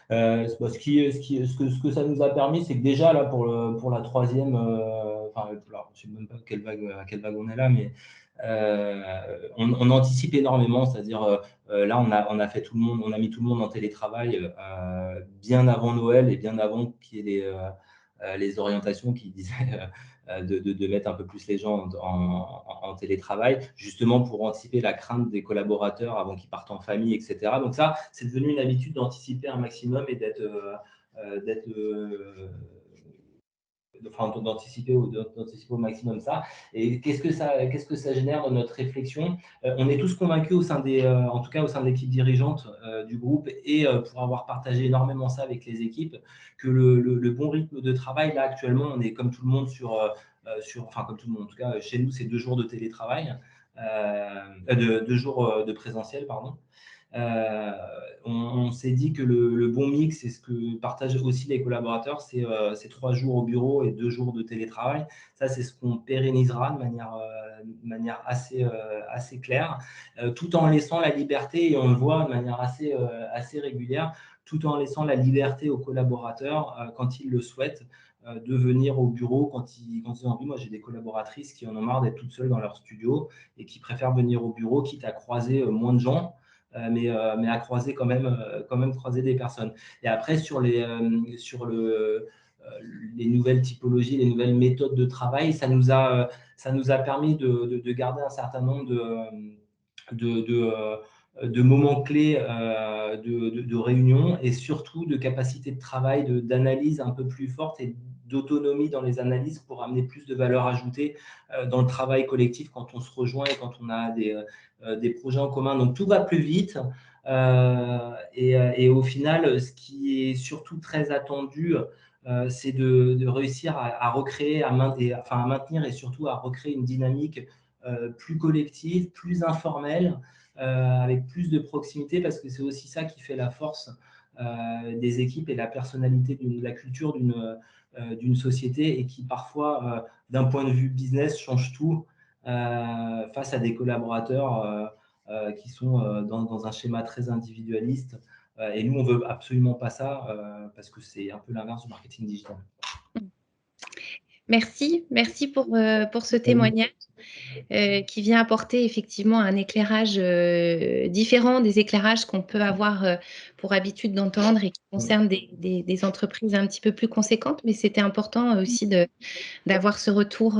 Speaker 6: Ce que ça nous a permis, c'est que déjà, là, pour la troisième, enfin, alors, je ne sais même pas à quelle vague on est là, mais on anticipe énormément, c'est-à-dire là, on a fait tout le monde, on a mis tout le monde en télétravail bien avant Noël et bien avant qu'il y ait les orientations qui disaient de mettre un peu plus les gens en télétravail, justement pour anticiper la crainte des collaborateurs avant qu'ils partent en famille, etc. Donc ça, c'est devenu une habitude d'anticiper un maximum et d'anticiper au maximum ça. Et qu'est-ce que ça génère dans notre réflexion? On est tous convaincus en tout cas au sein de l'équipe dirigeante du groupe et pour avoir partagé énormément ça avec les équipes, que le bon rythme de travail, là actuellement, on est comme tout le monde enfin comme tout le monde, en tout cas chez nous, c'est 2 jours de télétravail, 2 jours de présentiel, pardon. On s'est dit que le bon mix, et ce que partagent aussi les collaborateurs, c'est 3 jours au bureau et 2 jours de télétravail. Ça, c'est ce qu'on pérennisera de manière assez claire, tout en laissant la liberté, et on le voit de manière assez régulière, tout en laissant la liberté aux collaborateurs, quand ils le souhaitent, de venir au bureau quand ils ont envie. Moi, j'ai des collaboratrices qui en ont marre d'être toutes seules dans leur studio et qui préfèrent venir au bureau, quitte à croiser moins de gens. Mais à croiser quand même croiser des personnes. Et après, sur les nouvelles typologies, les nouvelles méthodes de travail, ça nous a permis de garder un certain nombre de moments clés de réunion, et surtout de capacité de travail, d'analyse un peu plus forte et d'autonomie dans les analyses pour amener plus de valeur ajoutée dans le travail collectif quand on se rejoint et quand on a des projets en commun. Donc tout va plus vite et au final, ce qui est surtout très attendu, c'est de réussir à recréer, à maintenir et surtout à recréer une dynamique plus collective, plus informelle, avec plus de proximité, parce que c'est aussi ça qui fait la force des équipes et la personnalité, la culture d'une société, et qui parfois, d'un point de vue business, change tout face à des collaborateurs qui sont dans un schéma très individualiste. Et nous, on ne veut absolument pas ça parce que c'est un peu l'inverse du marketing digital.
Speaker 5: Merci pour ce témoignage qui vient apporter effectivement un éclairage différent des éclairages qu'on peut avoir pour habitude d'entendre et qui concernent des entreprises un petit peu plus conséquentes. Mais c'était important aussi d'avoir ce retour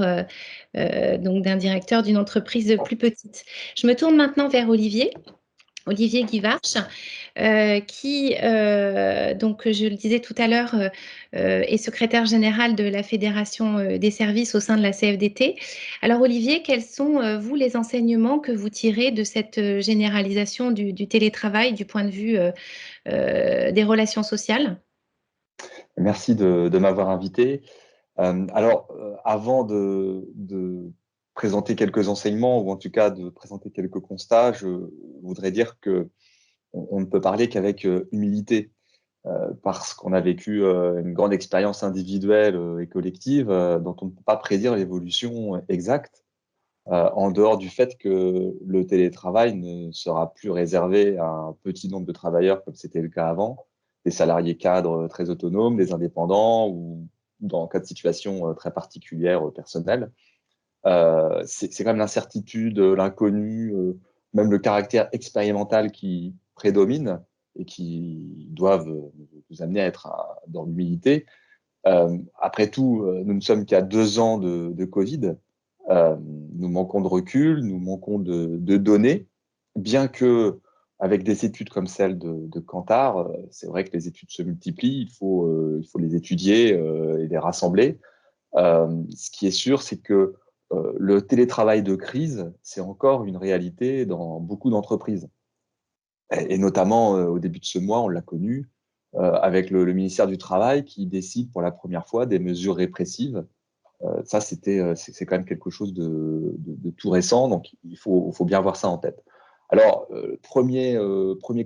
Speaker 5: donc d'un directeur d'une entreprise plus petite. Je me tourne maintenant vers Olivier Guivarch, qui, donc je le disais tout à l'heure, est secrétaire général de la Fédération des services au sein de la CFDT. Alors Olivier, quels sont, vous, les enseignements que vous tirez de cette généralisation du télétravail du point de vue des relations sociales?
Speaker 7: Merci de m'avoir invité. Alors, avant de présenter quelques enseignements, ou en tout cas de présenter quelques constats, je voudrais dire qu'on ne peut parler qu'avec humilité, parce qu'on a vécu une grande expérience individuelle et collective dont on ne peut pas prédire l'évolution exacte, en dehors du fait que le télétravail ne sera plus réservé à un petit nombre de travailleurs comme c'était le cas avant, des salariés cadres très autonomes, des indépendants, ou dans cas de situation très particulière personnelle. C'est quand même l'incertitude, l'inconnu, même le caractère expérimental qui prédomine et qui doivent nous amener à être dans l'humilité. Après tout, nous ne sommes qu'à 2 ans de Covid. Nous manquons de recul, nous manquons de données, bien que avec des études comme celle de Kantar, c'est vrai que les études se multiplient, il faut les étudier et les rassembler. Ce qui est sûr, c'est que le télétravail de crise, c'est encore une réalité dans beaucoup d'entreprises. Et notamment, au début de ce mois, on l'a connu, avec le ministère du Travail qui décide pour la première fois des mesures répressives. Ça, c'est quand même quelque chose de tout récent, donc il faut bien avoir ça en tête. Alors, premier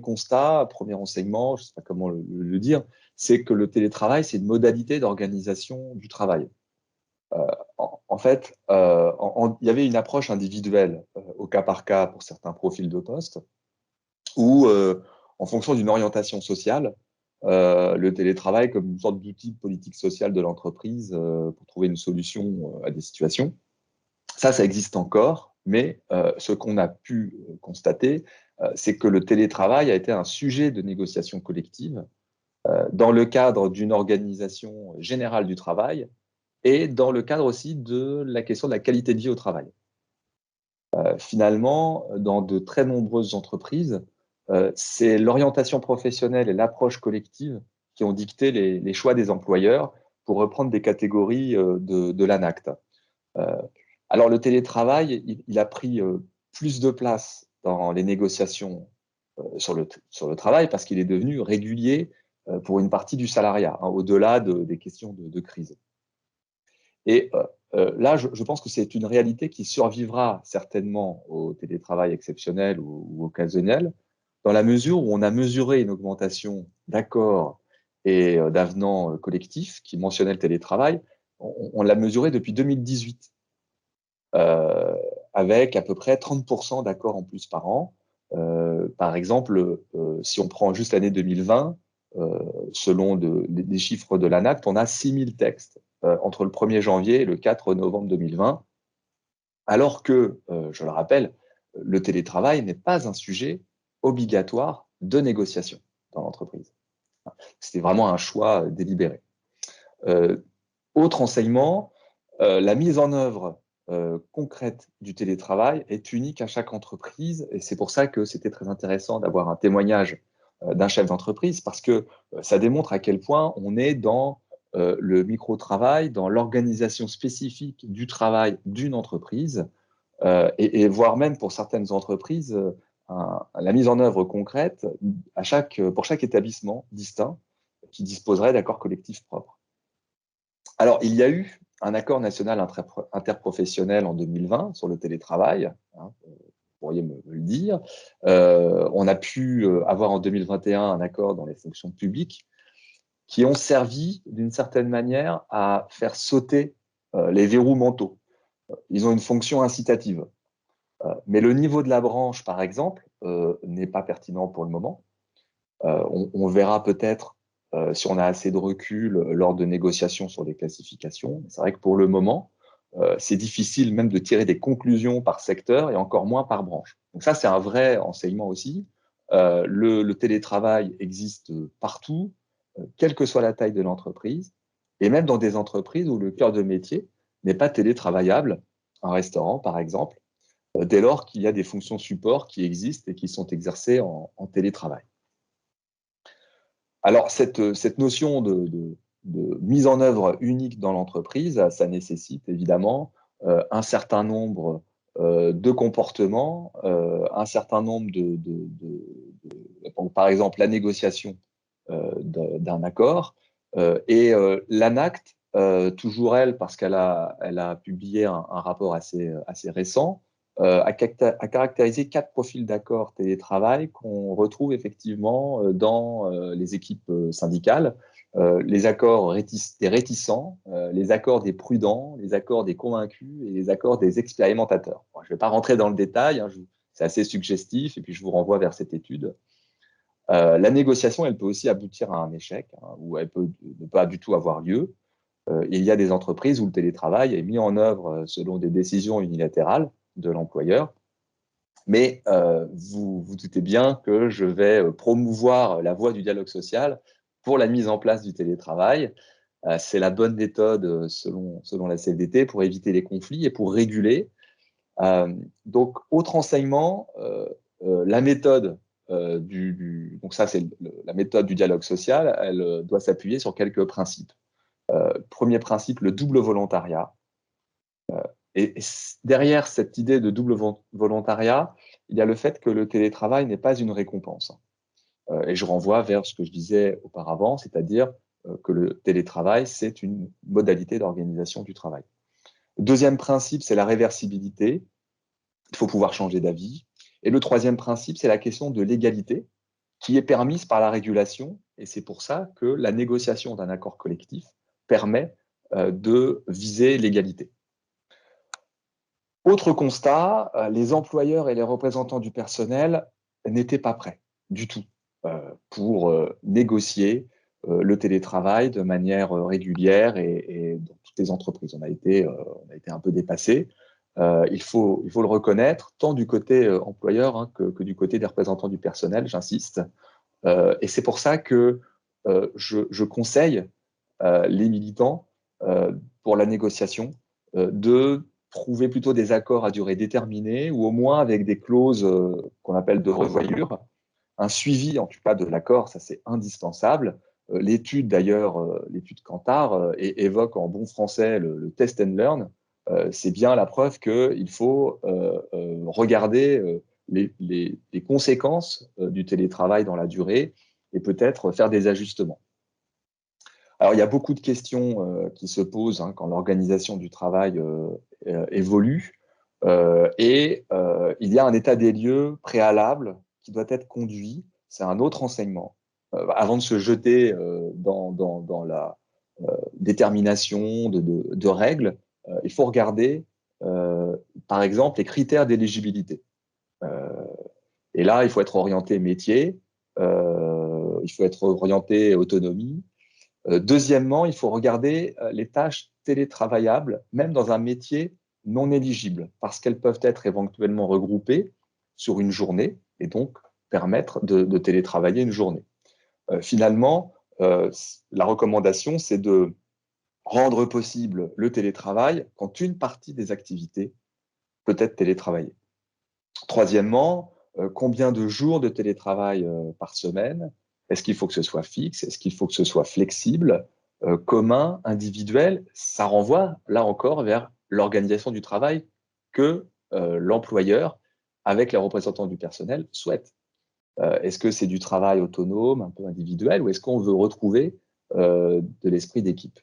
Speaker 7: constat, premier enseignement, je ne sais pas comment le dire, c'est que le télétravail, c'est une modalité d'organisation du travail. En fait, il y avait une approche individuelle au cas par cas pour certains profils de poste, où, en fonction d'une orientation sociale, le télétravail comme une sorte d'outil de politique sociale de l'entreprise pour trouver une solution à des situations. Ça existe encore, mais ce qu'on a pu constater, c'est que le télétravail a été un sujet de négociation collective dans le cadre d'une organisation générale du travail et dans le cadre aussi de la question de la qualité de vie au travail. Finalement, dans de très nombreuses entreprises, c'est l'orientation professionnelle et l'approche collective qui ont dicté les choix des employeurs pour reprendre des catégories de l'ANACT. Alors, le télétravail, il a pris plus de place dans les négociations sur le travail parce qu'il est devenu régulier pour une partie du salariat, hein, au-delà des questions de crise. Et là, je pense que c'est une réalité qui survivra certainement au télétravail exceptionnel ou occasionnel, dans la mesure où on a mesuré une augmentation d'accords et d'avenants collectifs qui mentionnaient le télétravail. On l'a mesuré depuis 2018, avec à peu près 30% d'accords en plus par an. Par exemple, si on prend juste l'année 2020, selon des chiffres de l'ANACT, on a 6000 textes entre le 1er janvier et le 4 novembre 2020, alors que, je le rappelle, le télétravail n'est pas un sujet obligatoire de négociation dans l'entreprise. C'était vraiment un choix délibéré. Autre enseignement, la mise en œuvre concrète du télétravail est unique à chaque entreprise, et c'est pour ça que c'était très intéressant d'avoir un témoignage d'un chef d'entreprise, parce que ça démontre à quel point on est dans le micro-travail, dans l'organisation spécifique du travail d'une entreprise, et voire même pour certaines entreprises, la mise en œuvre concrète pour chaque établissement distinct qui disposerait d'accords collectifs propres. Alors, il y a eu un accord national interprofessionnel en 2020 sur le télétravail, hein, vous pourriez me le dire. On a pu avoir en 2021 un accord dans les fonctions publiques qui ont servi d'une certaine manière à faire sauter les verrous mentaux. Ils ont une fonction incitative. Mais le niveau de la branche, par exemple, n'est pas pertinent pour le moment. On verra peut-être si on a assez de recul lors de négociations sur les classifications. C'est vrai que pour le moment, c'est difficile même de tirer des conclusions par secteur et encore moins par branche. Donc ça, c'est un vrai enseignement aussi. Le télétravail existe partout, quelle que soit la taille de l'entreprise, et même dans des entreprises où le cœur de métier n'est pas télétravaillable, un restaurant par exemple, dès lors qu'il y a des fonctions support qui existent et qui sont exercées en télétravail. Alors, cette notion de mise en œuvre unique dans l'entreprise, ça nécessite évidemment un certain nombre de comportements, un certain nombre par exemple, la négociation d'un accord. Et l'ANACT, toujours elle, parce qu'elle a publié un rapport assez récent, a caractérisé 4 profils d'accords télétravail qu'on retrouve effectivement dans les équipes syndicales. Les accords des réticents, les accords des prudents, les accords des convaincus et les accords des expérimentateurs. Bon, je ne vais pas rentrer dans le détail, hein, c'est assez suggestif, et puis je vous renvoie vers cette étude. La négociation, elle peut aussi aboutir à un échec, hein, ou elle peut ne pas du tout avoir lieu. Il y a des entreprises où le télétravail est mis en œuvre selon des décisions unilatérales de l'employeur. Mais vous doutez bien que je vais promouvoir la voie du dialogue social pour la mise en place du télétravail. C'est la bonne méthode selon la CFDT pour éviter les conflits et pour réguler. Donc, autre enseignement, la méthode donc ça, c'est la méthode du dialogue social, elle doit s'appuyer sur quelques principes. Premier principe, le double volontariat. Et derrière cette idée de double volontariat, il y a le fait que le télétravail n'est pas une récompense. Et je renvoie vers ce que je disais auparavant, c'est-à-dire que le télétravail, c'est une modalité d'organisation du travail. Deuxième principe, c'est la réversibilité. Il faut pouvoir changer d'avis. Et le troisième principe, c'est la question de l'égalité, qui est permise par la régulation. Et c'est pour ça que la négociation d'un accord collectif permet de viser l'égalité. Autre constat, les employeurs et les représentants du personnel n'étaient pas prêts du tout pour négocier le télétravail de manière régulière et dans toutes les entreprises. On a été un peu dépassés. Il faut le reconnaître, tant du côté employeur hein, que du côté des représentants du personnel, j'insiste. Et c'est pour ça que je conseille les militants pour la négociation de trouver plutôt des accords à durée déterminée ou au moins avec des clauses qu'on appelle de revoyure, un suivi en tout cas de l'accord, ça c'est indispensable. L'étude d'ailleurs, l'étude Kantar évoque en bon français le test and learn. C'est bien la preuve qu'il faut regarder les conséquences du télétravail dans la durée et peut-être faire des ajustements. Alors, il y a beaucoup de questions qui se posent hein, quand l'organisation du travail évolue et il y a un état des lieux préalable qui doit être conduit. C'est un autre enseignement. Avant de se jeter dans la détermination de règles, il faut regarder, par exemple, les critères d'éligibilité. Et là, il faut être orienté métier, il faut être orienté autonomie. Deuxièmement, il faut regarder les tâches télétravaillables, même dans un métier non éligible, parce qu'elles peuvent être éventuellement regroupées sur une journée et donc permettre de télétravailler une journée. Finalement, la recommandation, c'est de rendre possible le télétravail quand une partie des activités peut être télétravaillée. Troisièmement, combien de jours de télétravail par semaine? Est-ce qu'il faut que ce soit fixe? Est-ce qu'il faut que ce soit flexible, commun, individuel? Ça renvoie, là encore, vers l'organisation du travail que l'employeur, avec les représentants du personnel, souhaite. Est-ce que c'est du travail autonome, un peu individuel, ou est-ce qu'on veut retrouver de l'esprit d'équipe?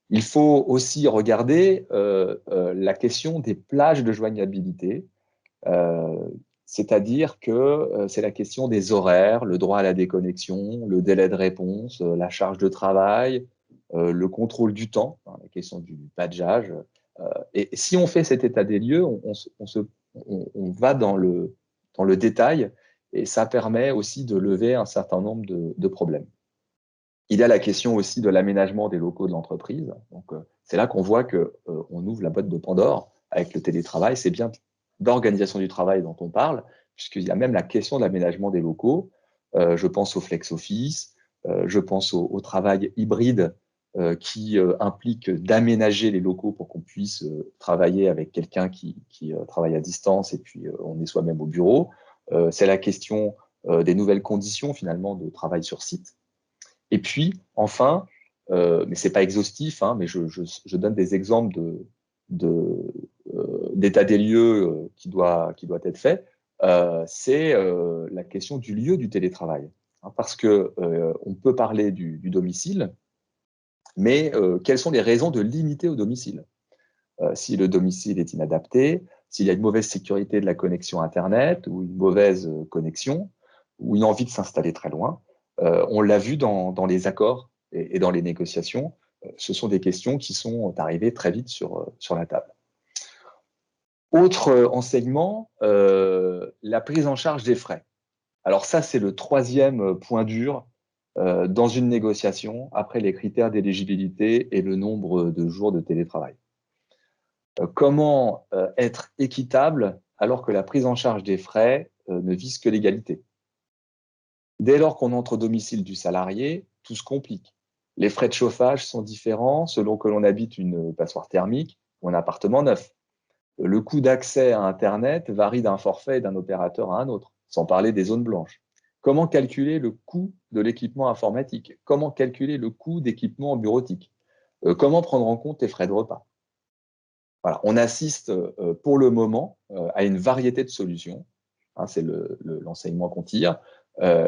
Speaker 7: Il faut aussi regarder la question des plages de joignabilité. C'est-à-dire que c'est la question des horaires, le droit à la déconnexion, le délai de réponse, la charge de travail, le contrôle du temps, hein, la question du badgeage. Et si on fait cet état des lieux, on va dans le détail et ça permet aussi de lever un certain nombre de problèmes. Il y a la question aussi de l'aménagement des locaux de l'entreprise. Donc, c'est là qu'on voit qu'on ouvre la boîte de Pandore avec le télétravail. C'est bien d'organisation du travail dont on parle, puisqu'il y a même la question de l'aménagement des locaux. Je pense au flex office, je pense au travail hybride qui implique d'aménager les locaux pour qu'on puisse travailler avec quelqu'un qui travaille à distance et puis on est soi-même au bureau. C'est la question des nouvelles conditions finalement de travail sur site. Et puis, enfin, mais ce n'est pas exhaustif, hein, mais je donne des exemples d'état des lieux qui doit être fait, c'est la question du lieu du télétravail. Hein, parce qu'on peut parler du domicile, mais quelles sont les raisons de limiter au domicile? Si le domicile est inadapté, s'il y a une mauvaise sécurité de la connexion Internet ou une mauvaise connexion, ou une envie de s'installer très loin, on l'a vu dans les accords et dans les négociations, ce sont des questions qui sont arrivées très vite sur la table. Autre enseignement, la prise en charge des frais. Alors ça, c'est le troisième point dur dans une négociation après les critères d'éligibilité et le nombre de jours de télétravail. Comment être équitable alors que la prise en charge des frais ne vise que l'égalité? Dès lors qu'on entre au domicile du salarié, tout se complique. Les frais de chauffage sont différents selon que l'on habite une passoire thermique ou un appartement neuf. Le coût d'accès à Internet varie d'un forfait et d'un opérateur à un autre, sans parler des zones blanches. Comment calculer le coût de l'équipement informatique? Comment calculer le coût d'équipement bureautique? Comment prendre en compte les frais de repas? Voilà, on assiste pour le moment à une variété de solutions hein, c'est l'enseignement qu'on tire.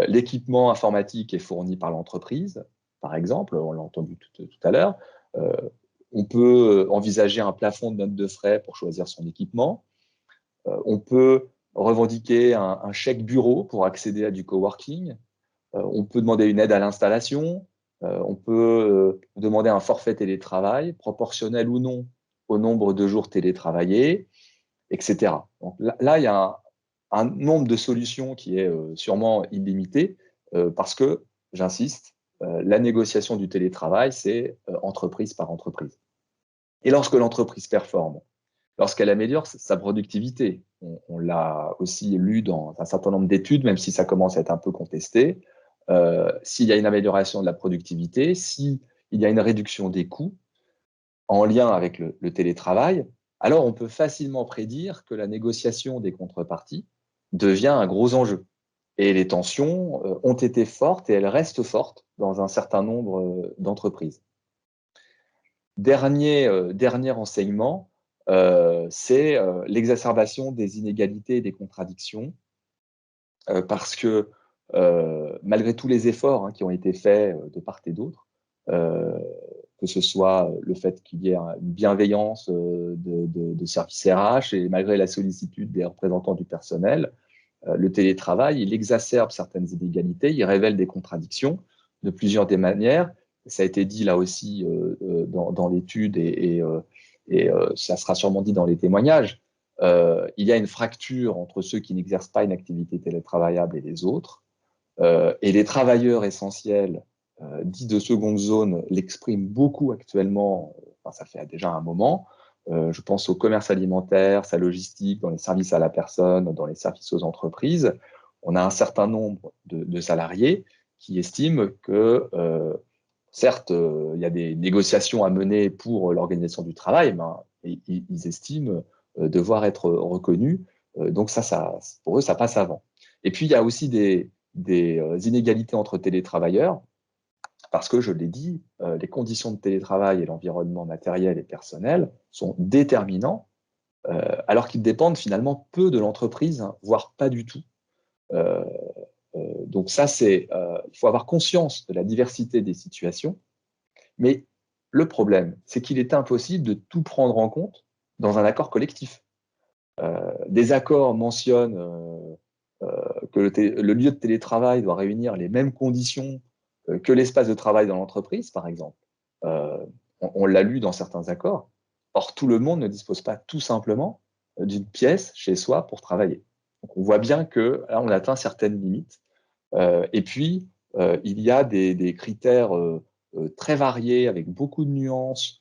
Speaker 7: L'équipement informatique est fourni par l'entreprise, par exemple, on l'a entendu tout à l'heure. On peut envisager un plafond de notes de frais pour choisir son équipement. On peut revendiquer un chèque bureau pour accéder à du coworking. On peut demander une aide à l'installation. On peut demander un forfait télétravail, proportionnel ou non au nombre de jours télétravaillés, etc. Donc là, il y a un nombre de solutions qui est sûrement illimité parce que, j'insiste, la négociation du télétravail, c'est entreprise par entreprise. Et lorsque l'entreprise performe, lorsqu'elle améliore sa productivité, on l'a aussi lu dans un certain nombre d'études, même si ça commence à être un peu contesté, s'il y a une amélioration de la productivité, s'il y a une réduction des coûts en lien avec le télétravail, alors on peut facilement prédire que la négociation des contreparties devient un gros enjeu. Et les tensions ont été fortes et elles restent fortes dans un certain nombre d'entreprises. Dernier enseignement, c'est l'exacerbation des inégalités et des contradictions, parce que malgré tous les efforts qui ont été faits de part et d'autre, que ce soit le fait qu'il y ait une bienveillance de services RH et malgré la sollicitude des représentants du personnel, le télétravail, il exacerbe certaines inégalités, il révèle des contradictions de plusieurs des manières. Ça a été dit là aussi dans l'étude et ça sera sûrement dit dans les témoignages. Il y a une fracture entre ceux qui n'exercent pas une activité télétravaillable et les autres. Et les travailleurs essentiels dits de seconde zone l'expriment beaucoup actuellement, ça fait déjà un moment. Je pense au commerce alimentaire, sa logistique, dans les services à la personne, dans les services aux entreprises. On a un certain nombre de salariés qui estiment que, certes, il y a des négociations à mener pour l'organisation du travail, mais ils estiment devoir être reconnus. Donc ça, pour eux, ça passe avant. Et puis, il y a aussi des inégalités entre télétravailleurs, parce que, je l'ai dit, les conditions de télétravail et l'environnement matériel et personnel sont déterminants, alors qu'ils dépendent finalement peu de l'entreprise, voire pas du tout. Donc ça, il faut avoir conscience de la diversité des situations, mais le problème, c'est qu'il est impossible de tout prendre en compte dans un accord collectif. Des accords mentionnent que le lieu de télétravail doit réunir les mêmes conditions que l'espace de travail dans l'entreprise, par exemple. On l'a lu dans certains accords. Or, tout le monde ne dispose pas tout simplement d'une pièce chez soi pour travailler. Donc, on voit bien que là, on atteint certaines limites. Et puis, il y a des critères très variés, avec beaucoup de nuances,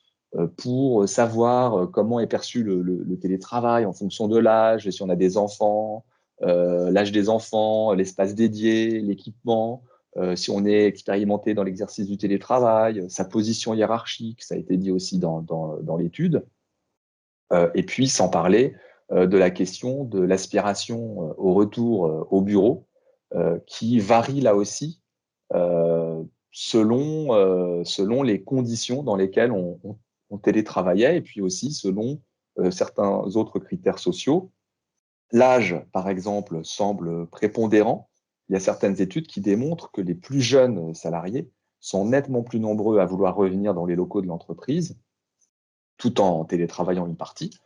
Speaker 7: pour savoir comment est perçu le télétravail en fonction de l'âge, si on a des enfants, l'âge des enfants, l'espace dédié, l'équipement, si on est expérimenté dans l'exercice du télétravail, sa position hiérarchique, ça a été dit aussi dans l'étude, et puis sans parler de la question de l'aspiration au retour au bureau, qui varie là aussi selon les conditions dans lesquelles on télétravaillait, et puis aussi selon certains autres critères sociaux. L'âge, par exemple, semble prépondérant. Il y a certaines études qui démontrent que les plus jeunes salariés sont nettement plus nombreux à vouloir revenir dans les locaux de l'entreprise, tout en télétravaillant une partie,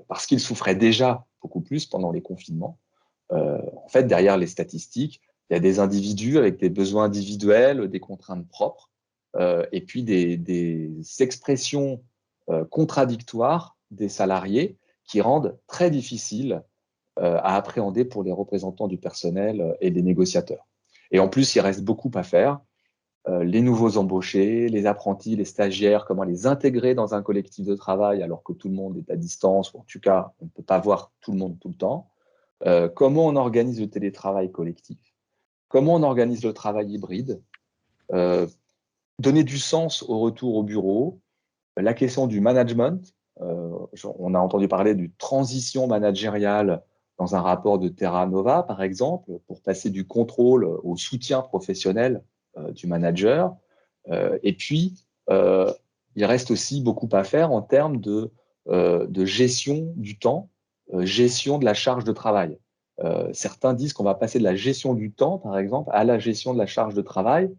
Speaker 7: parce qu'ils souffraient déjà beaucoup plus pendant les confinements. En fait, derrière les statistiques, il y a des individus avec des besoins individuels, des contraintes propres, et puis des expressions contradictoires des salariés qui rendent très difficile à appréhender pour les représentants du personnel et des négociateurs. Et en plus, il reste beaucoup à faire. Les nouveaux embauchés, les apprentis, les stagiaires, comment les intégrer dans un collectif de travail alors que tout le monde est à distance, ou en tout cas, on ne peut pas voir tout le monde tout le temps. Comment on organise le télétravail collectif, comment on organise le travail hybride, donner du sens au retour au bureau, la question du management. On a entendu parler d'une transition managériale dans un rapport de Terra Nova, par exemple, pour passer du contrôle au soutien professionnel du manager. Et puis, il reste aussi beaucoup à faire en termes de gestion du temps, gestion de la charge de travail. Certains disent qu'on va passer de la gestion du temps, par exemple, à la gestion de la charge de travail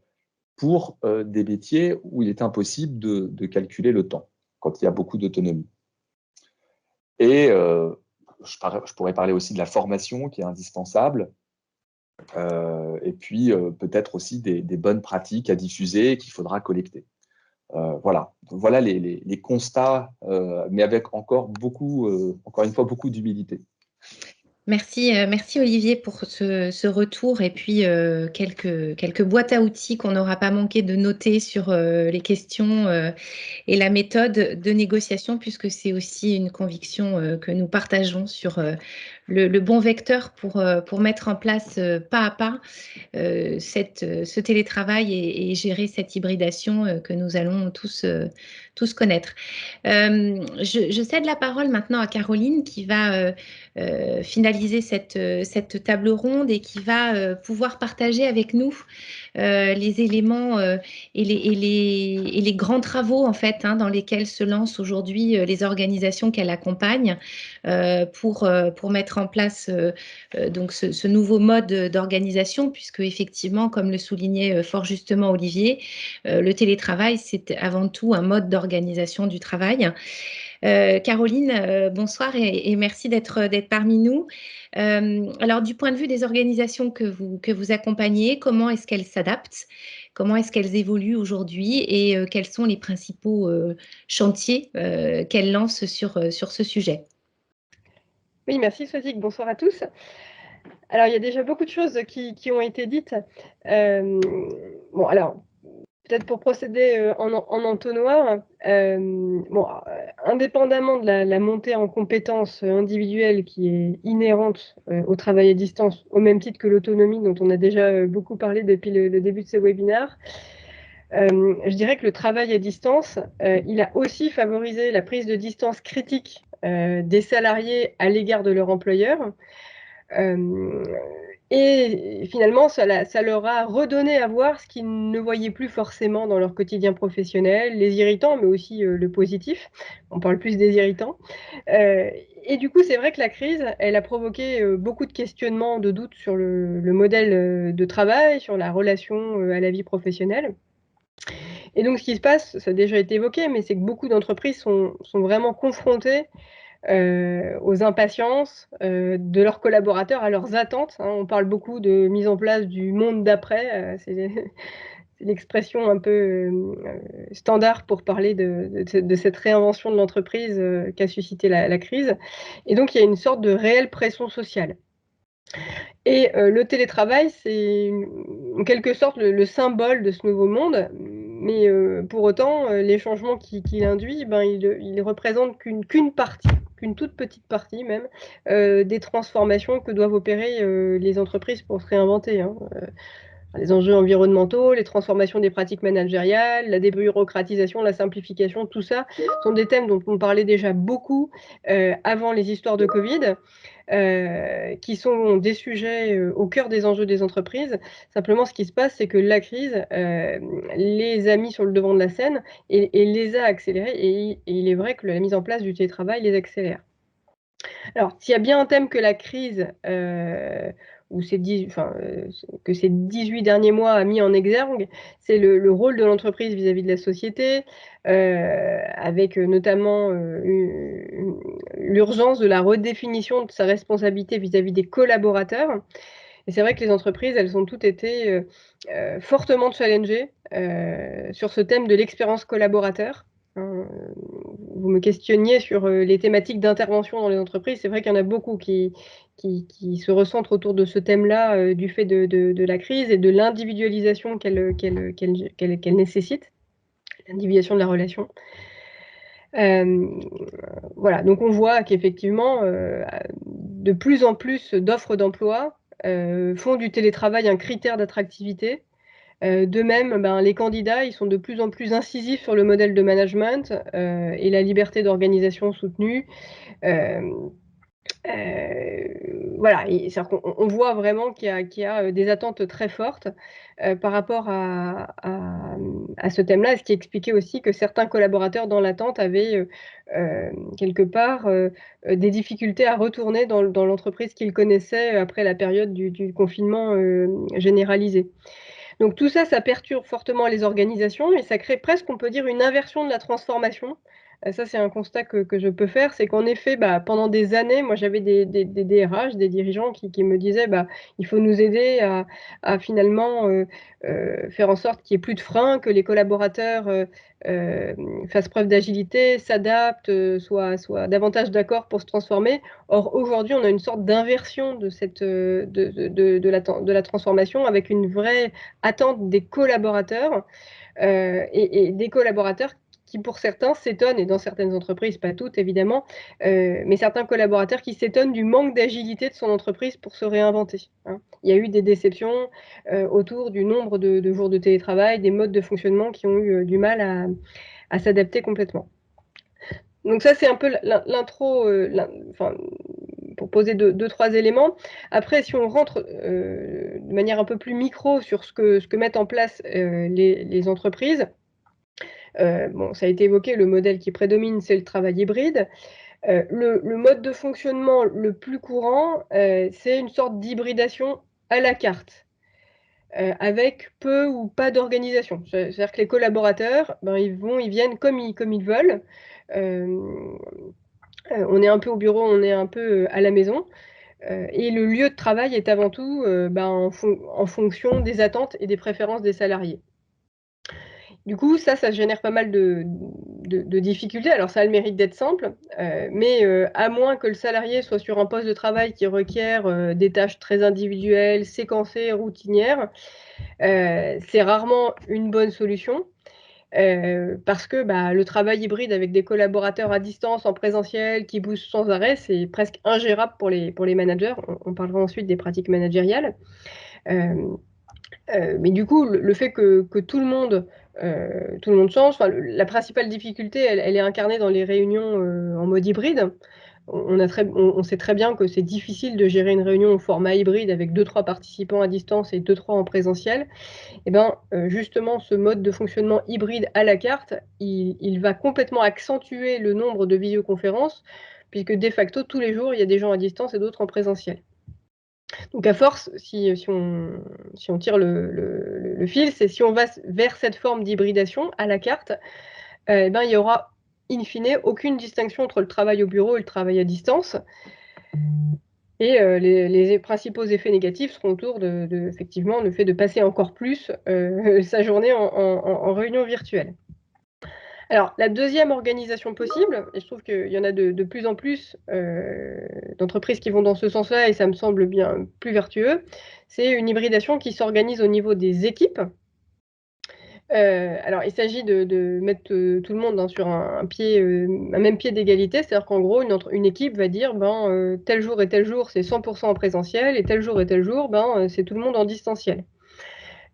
Speaker 7: pour des métiers où il est impossible de calculer le temps, quand il y a beaucoup d'autonomie. Et je pourrais parler aussi de la formation qui est indispensable, et puis peut-être aussi des bonnes pratiques à diffuser qu'il faudra collecter. Voilà les constats, mais avec encore une fois, beaucoup d'humilité.
Speaker 5: Merci, merci Olivier pour ce retour et puis quelques boîtes à outils qu'on n'aura pas manqué de noter sur les questions et la méthode de négociation, puisque c'est aussi une conviction que nous partageons sur le bon vecteur pour mettre en place pas à pas ce télétravail et gérer cette hybridation que nous allons tous connaître. Je cède la parole maintenant à Caroline qui va finaliser cette table ronde et qui va pouvoir partager avec nous les éléments et les grands travaux en fait dans lesquels se lancent aujourd'hui les organisations qu'elle accompagne pour mettre en place donc ce nouveau mode d'organisation, puisque effectivement, comme le soulignait fort justement Olivier, le télétravail, c'est avant tout un mode d'organisation du travail. Caroline, bonsoir et merci d'être parmi nous. Alors, du point de vue des organisations que vous accompagnez, comment est-ce qu'elles s'adaptent? Comment est-ce qu'elles évoluent aujourd'hui et quels sont les principaux chantiers qu'elles lancent sur ce sujet?
Speaker 8: Oui, merci Swazik, bonsoir à tous. Alors, il y a déjà beaucoup de choses qui ont été dites. Bon, alors, peut-être pour procéder en entonnoir, indépendamment de la montée en compétences individuelles qui est inhérente au travail à distance, au même titre que l'autonomie dont on a déjà beaucoup parlé depuis le début de ce webinaire, je dirais que le travail à distance, il a aussi favorisé la prise de distance critique des salariés à l'égard de leur employeur. Et finalement, ça leur a redonné à voir ce qu'ils ne voyaient plus forcément dans leur quotidien professionnel, les irritants, mais aussi le positif. On parle plus des irritants. Et du coup, c'est vrai que la crise, elle a provoqué beaucoup de questionnements, de doutes sur le modèle de travail, sur la relation à la vie professionnelle. Et donc, ce qui se passe, ça a déjà été évoqué, mais c'est que beaucoup d'entreprises sont vraiment confrontées aux impatiences de leurs collaborateurs, à leurs attentes. On parle beaucoup de mise en place du monde d'après. C'est l'expression un peu standard pour parler de cette réinvention de l'entreprise qu'a suscité la crise. Et donc, il y a une sorte de réelle pression sociale. Et le télétravail, c'est en quelque sorte le symbole de ce nouveau monde, mais pour autant, les changements qu'il induit, il représente qu'une partie, qu'une toute petite partie même, des transformations que doivent opérer les entreprises pour se réinventer. Les enjeux environnementaux, les transformations des pratiques managériales, la débureaucratisation, la simplification, tout ça sont des thèmes dont on parlait déjà beaucoup avant les histoires de Covid. Qui sont des sujets au cœur des enjeux des entreprises. Simplement, ce qui se passe, c'est que la crise les a mis sur le devant de la scène et les a accélérés. Et il est vrai que la mise en place du télétravail les accélère. Alors, s'il y a bien un thème que la crise que ces 18 derniers mois a mis en exergue, c'est le rôle de l'entreprise vis-à-vis de la société, avec notamment l'urgence de la redéfinition de sa responsabilité vis-à-vis des collaborateurs. Et c'est vrai que les entreprises, elles ont toutes été fortement challengées sur ce thème de l'expérience collaborateur. Vous me questionniez sur les thématiques d'intervention dans les entreprises. C'est vrai qu'il y en a beaucoup qui se recentrent autour de ce thème-là du fait de la crise et de l'individualisation qu'elle nécessite, l'individualisation de la relation. Voilà, donc on voit qu'effectivement, de plus en plus d'offres d'emploi font du télétravail un critère d'attractivité. De même, les candidats, ils sont de plus en plus incisifs sur le modèle de management et la liberté d'organisation soutenue. Voilà, on voit vraiment qu'il y a des attentes très fortes par rapport à ce thème-là, ce qui expliquait aussi que certains collaborateurs dans l'attente avaient quelque part des difficultés à retourner dans l'entreprise qu'ils connaissaient après la période du confinement généralisé. Donc tout ça, ça perturbe fortement les organisations et ça crée presque, on peut dire, une inversion de la transformation. Ça, c'est un constat que je peux faire, c'est qu'en effet, pendant des années, moi j'avais des DRH, des dirigeants qui me disaient il faut nous aider à finalement faire en sorte qu'il n'y ait plus de frein, que les collaborateurs fassent preuve d'agilité, s'adaptent, soient davantage d'accord pour se transformer. Or, aujourd'hui, on a une sorte d'inversion de la transformation avec une vraie attente des collaborateurs et des collaborateurs qui, pour certains, s'étonnent, et dans certaines entreprises, pas toutes évidemment, mais certains collaborateurs qui s'étonnent du manque d'agilité de son entreprise pour se réinventer. Hein. Il y a eu des déceptions autour du nombre de jours de télétravail, des modes de fonctionnement qui ont eu du mal à s'adapter complètement. Donc ça, c'est un peu l'intro, pour poser deux, trois éléments. Après, si on rentre de manière un peu plus micro sur ce que mettent en place les entreprises, ça a été évoqué, le modèle qui prédomine, c'est le travail hybride. Le mode de fonctionnement le plus courant, c'est une sorte d'hybridation à la carte, avec peu ou pas d'organisation. C'est-à-dire que les collaborateurs, ils viennent comme ils veulent. On est un peu au bureau, on est un peu à la maison. Et le lieu de travail est avant tout en fonction des attentes et des préférences des salariés. Du coup, ça génère pas mal de difficultés. Alors, ça a le mérite d'être simple, mais à moins que le salarié soit sur un poste de travail qui requiert des tâches très individuelles, séquencées, routinières, c'est rarement une bonne solution. Parce que le travail hybride avec des collaborateurs à distance, en présentiel, qui bougent sans arrêt, c'est presque ingérable pour les managers. On parlera ensuite des pratiques managériales. Mais du coup, le fait que tout le monde change, la principale difficulté, elle est incarnée dans les réunions en mode hybride. On sait très bien que c'est difficile de gérer une réunion au format hybride avec 2-3 participants à distance et 2-3 en présentiel. Et justement, ce mode de fonctionnement hybride à la carte, il va complètement accentuer le nombre de visioconférences, puisque de facto, tous les jours, il y a des gens à distance et d'autres en présentiel. Donc à force, si on tire le fil, c'est si on va vers cette forme d'hybridation à la carte, il y aura in fine aucune distinction entre le travail au bureau et le travail à distance. Et les principaux effets négatifs seront autour effectivement, le fait de passer encore plus sa journée en réunion virtuelle. Alors, la deuxième organisation possible, et je trouve qu'il y en a de plus en plus d'entreprises qui vont dans ce sens-là, et ça me semble bien plus vertueux, c'est une hybridation qui s'organise au niveau des équipes. Alors, il s'agit de mettre tout le monde sur un même pied d'égalité, c'est-à-dire qu'en gros, une équipe va dire tel jour et tel jour, c'est 100% en présentiel, et tel jour, c'est tout le monde en distanciel.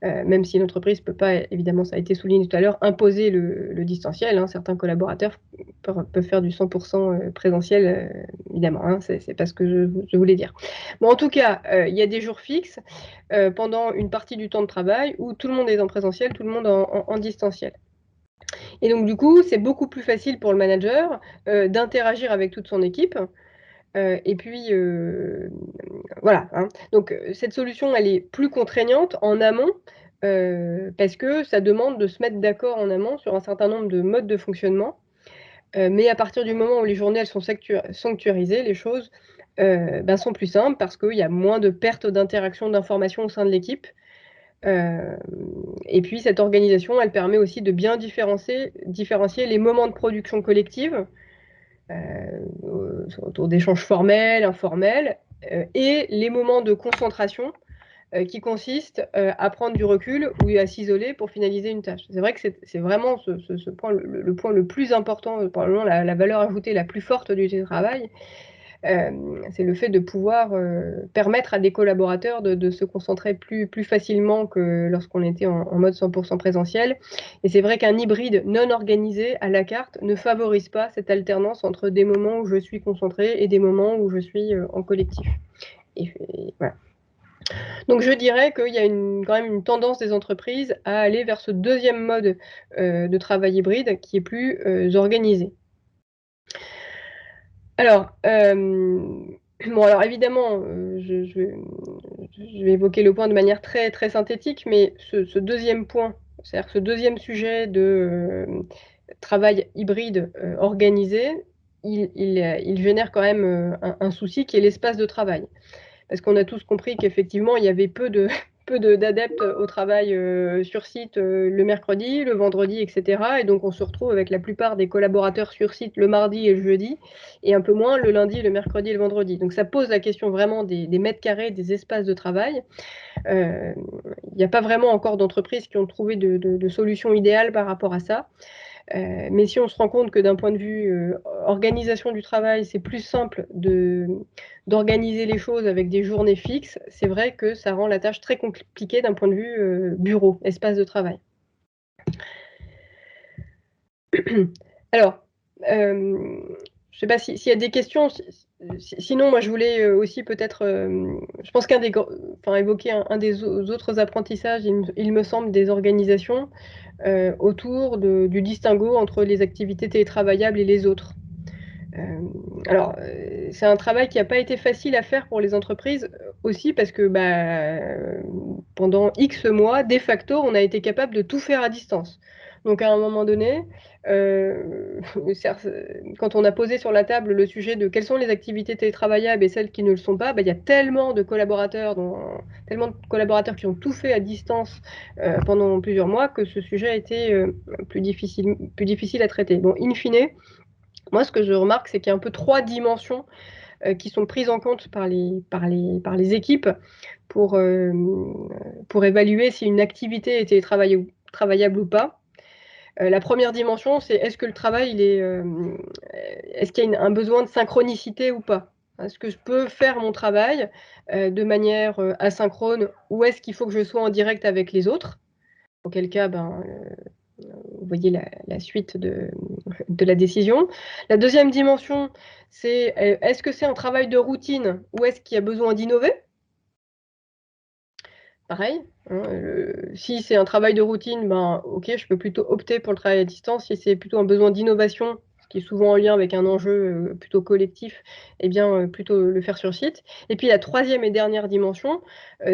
Speaker 8: Même si l'entreprise ne peut pas, évidemment, ça a été souligné tout à l'heure, imposer le distanciel. Hein. Certains collaborateurs peuvent faire du 100% présentiel, évidemment. Hein. C'est pas ce que je voulais dire. Bon, en tout cas, il y a des jours fixes pendant une partie du temps de travail où tout le monde est en présentiel, tout le monde en distanciel. Et donc, du coup, c'est beaucoup plus facile pour le manager d'interagir avec toute son équipe. Et puis, voilà. Hein. Donc, cette solution, elle est plus contraignante en amont parce que ça demande de se mettre d'accord en amont sur un certain nombre de modes de fonctionnement. Mais à partir du moment où les journées elles sont sanctuarisées, les choses sont plus simples parce qu'il y a moins de perte d'interaction d'informations au sein de l'équipe. Et puis, cette organisation, elle permet aussi de bien différencier les moments de production collective autour d'échanges formels, informels, et les moments de concentration qui consistent à prendre du recul ou à s'isoler pour finaliser une tâche. C'est vrai que c'est vraiment ce point, le point le plus important, probablement la valeur ajoutée la plus forte du télétravail, C'est le fait de pouvoir permettre à des collaborateurs de se concentrer plus facilement que lorsqu'on était en mode 100% présentiel. Et c'est vrai qu'un hybride non organisé à la carte ne favorise pas cette alternance entre des moments où je suis concentrée et des moments où je suis en collectif. Et voilà. Donc je dirais qu'il y a quand même une tendance des entreprises à aller vers ce deuxième mode de travail hybride qui est plus organisé. Alors, alors évidemment, je vais évoquer le point de manière très, très synthétique, mais ce deuxième point, c'est-à-dire ce deuxième sujet de travail hybride organisé, il génère quand même un souci qui est l'espace de travail. Parce qu'on a tous compris qu'effectivement, il y avait peu d'adeptes au travail sur site le mercredi, le vendredi, etc. Et donc, on se retrouve avec la plupart des collaborateurs sur site le mardi et le jeudi, et un peu moins le lundi, le mercredi et le vendredi. Donc, ça pose la question vraiment des mètres carrés, des espaces de travail. Il n'y a pas vraiment encore d'entreprises qui ont trouvé de solutions idéales par rapport à ça. Mais si on se rend compte que d'un point de vue organisation du travail, c'est plus simple d'organiser les choses avec des journées fixes, c'est vrai que ça rend la tâche très compliquée d'un point de vue bureau, espace de travail. Alors, je ne sais pas s'il y a des questions. Sinon, moi, je voulais aussi peut-être, je pense évoquer un des autres apprentissages, il me semble, des organisations autour du distinguo entre les activités télétravaillables et les autres. Alors, c'est un travail qui n'a pas été facile à faire pour les entreprises aussi parce que pendant X mois, de facto, on a été capable de tout faire à distance. Donc, à un moment donné, quand on a posé sur la table le sujet de quelles sont les activités télétravaillables et celles qui ne le sont pas, il y a tellement de collaborateurs qui ont tout fait à distance pendant plusieurs mois que ce sujet a été plus difficile à traiter. Bon, in fine, moi, ce que je remarque, c'est qu'il y a un peu 3 dimensions qui sont prises en compte par les équipes pour évaluer si une activité était travaillable ou pas. La première dimension, c'est est-ce que le travail, est-ce qu'il y a un besoin de synchronicité ou pas? Est-ce que je peux faire mon travail de manière asynchrone ou est-ce qu'il faut que je sois en direct avec les autres? Auquel cas, vous voyez la suite de la décision. La deuxième dimension, c'est est-ce que c'est un travail de routine ou est-ce qu'il y a besoin d'innover? Pareil, hein, si c'est un travail de routine, ok, je peux plutôt opter pour le travail à distance. Si c'est plutôt un besoin d'innovation, ce qui est souvent en lien avec un enjeu plutôt collectif, eh bien, plutôt le faire sur site. Et puis, la troisième et dernière dimension,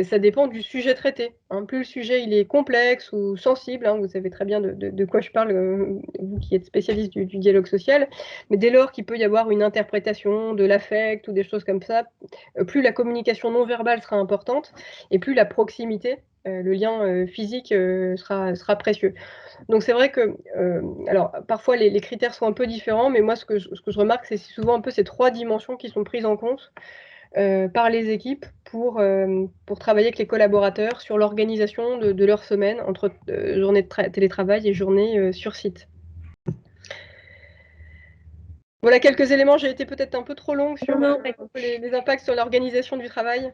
Speaker 8: ça dépend du sujet traité. Hein. Plus le sujet il est complexe ou sensible, hein, vous savez très bien de quoi je parle, vous qui êtes spécialiste du dialogue social, mais dès lors qu'il peut y avoir une interprétation de l'affect ou des choses comme ça, plus la communication non verbale sera importante et plus la proximité, le lien physique sera précieux. Donc c'est vrai que, alors parfois les critères sont un peu différents, mais moi ce que je remarque, c'est souvent un peu ces 3 dimensions qui sont prises en compte par les équipes pour travailler avec les collaborateurs sur l'organisation de leur semaine entre journée de télétravail et journée sur site. Voilà quelques éléments, j'ai été peut-être un peu trop longue sur les impacts sur l'organisation du travail.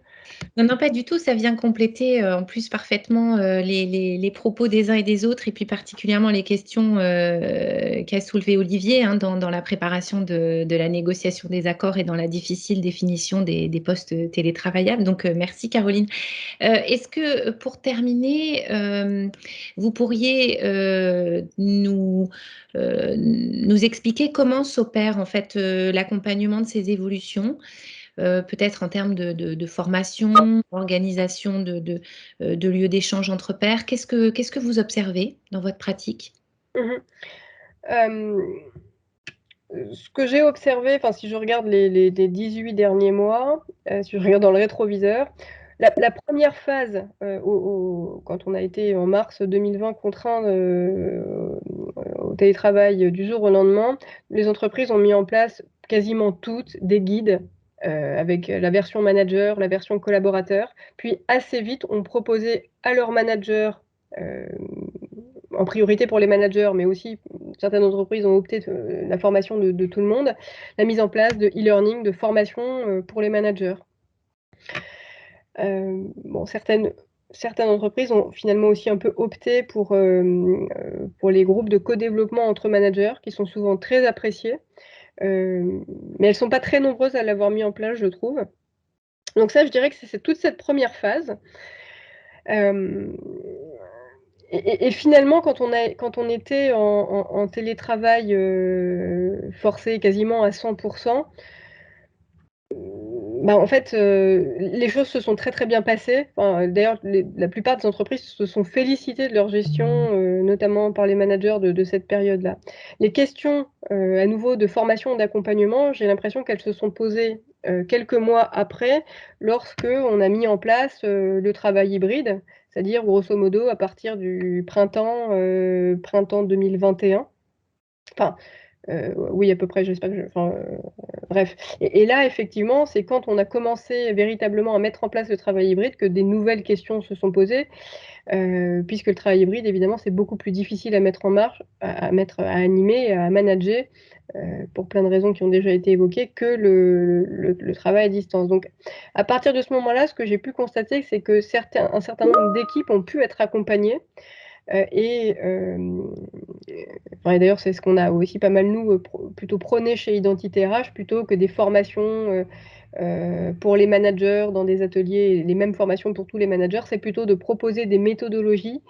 Speaker 5: Non, pas du tout. Ça vient compléter en plus parfaitement les propos des uns et des autres, et puis particulièrement les questions qu'a soulevées Olivier dans la préparation de la négociation des accords et dans la difficile définition des postes télétravaillables. Donc, merci Caroline. Est-ce que pour terminer, vous pourriez nous expliquer comment s'opère en fait l'accompagnement de ces évolutions? Peut-être en termes de formation, d'organisation de lieux d'échange entre pairs. Qu'est-ce que vous observez dans votre pratique?
Speaker 8: Ce que j'ai observé, si je regarde les 18 derniers mois, si je regarde dans le rétroviseur, la première phase, quand on a été en mars 2020 contraint au télétravail du jour au lendemain, les entreprises ont mis en place quasiment toutes des guides avec la version manager, la version collaborateur, puis assez vite ont proposé à leurs managers, en priorité pour les managers, mais aussi certaines entreprises ont opté la formation de tout le monde, la mise en place de e-learning, de formation pour les managers. Bon, certaines entreprises ont finalement aussi un peu opté pour les groupes de co-développement entre managers, qui sont souvent très appréciés, mais elles ne sont pas très nombreuses à l'avoir mis en place, je trouve. Donc ça, je dirais que c'est toute cette première phase. Et finalement, quand on était en télétravail forcé quasiment à 100%, en fait, les choses se sont très très bien passées. Enfin, d'ailleurs, la plupart des entreprises se sont félicitées de leur gestion, notamment par les managers de cette période-là. Les questions, à nouveau, de formation et d'accompagnement, j'ai l'impression qu'elles se sont posées quelques mois après, lorsque on a mis en place le travail hybride, c'est-à-dire grosso modo à partir du printemps 2021. Enfin, oui, à peu près, j'espère que bref. Et là, effectivement, c'est quand on a commencé véritablement à mettre en place le travail hybride que des nouvelles questions se sont posées, puisque le travail hybride, évidemment, c'est beaucoup plus difficile à mettre en marche, à animer, à manager, pour plein de raisons qui ont déjà été évoquées, que le travail à distance. Donc, à partir de ce moment-là, ce que j'ai pu constater, c'est que un certain nombre d'équipes ont pu être accompagnées. Et d'ailleurs, c'est ce qu'on a aussi pas mal, nous, plutôt prôné chez Identité RH, plutôt que des formations pour les managers dans des ateliers, les mêmes formations pour tous les managers, c'est plutôt de proposer des méthodologies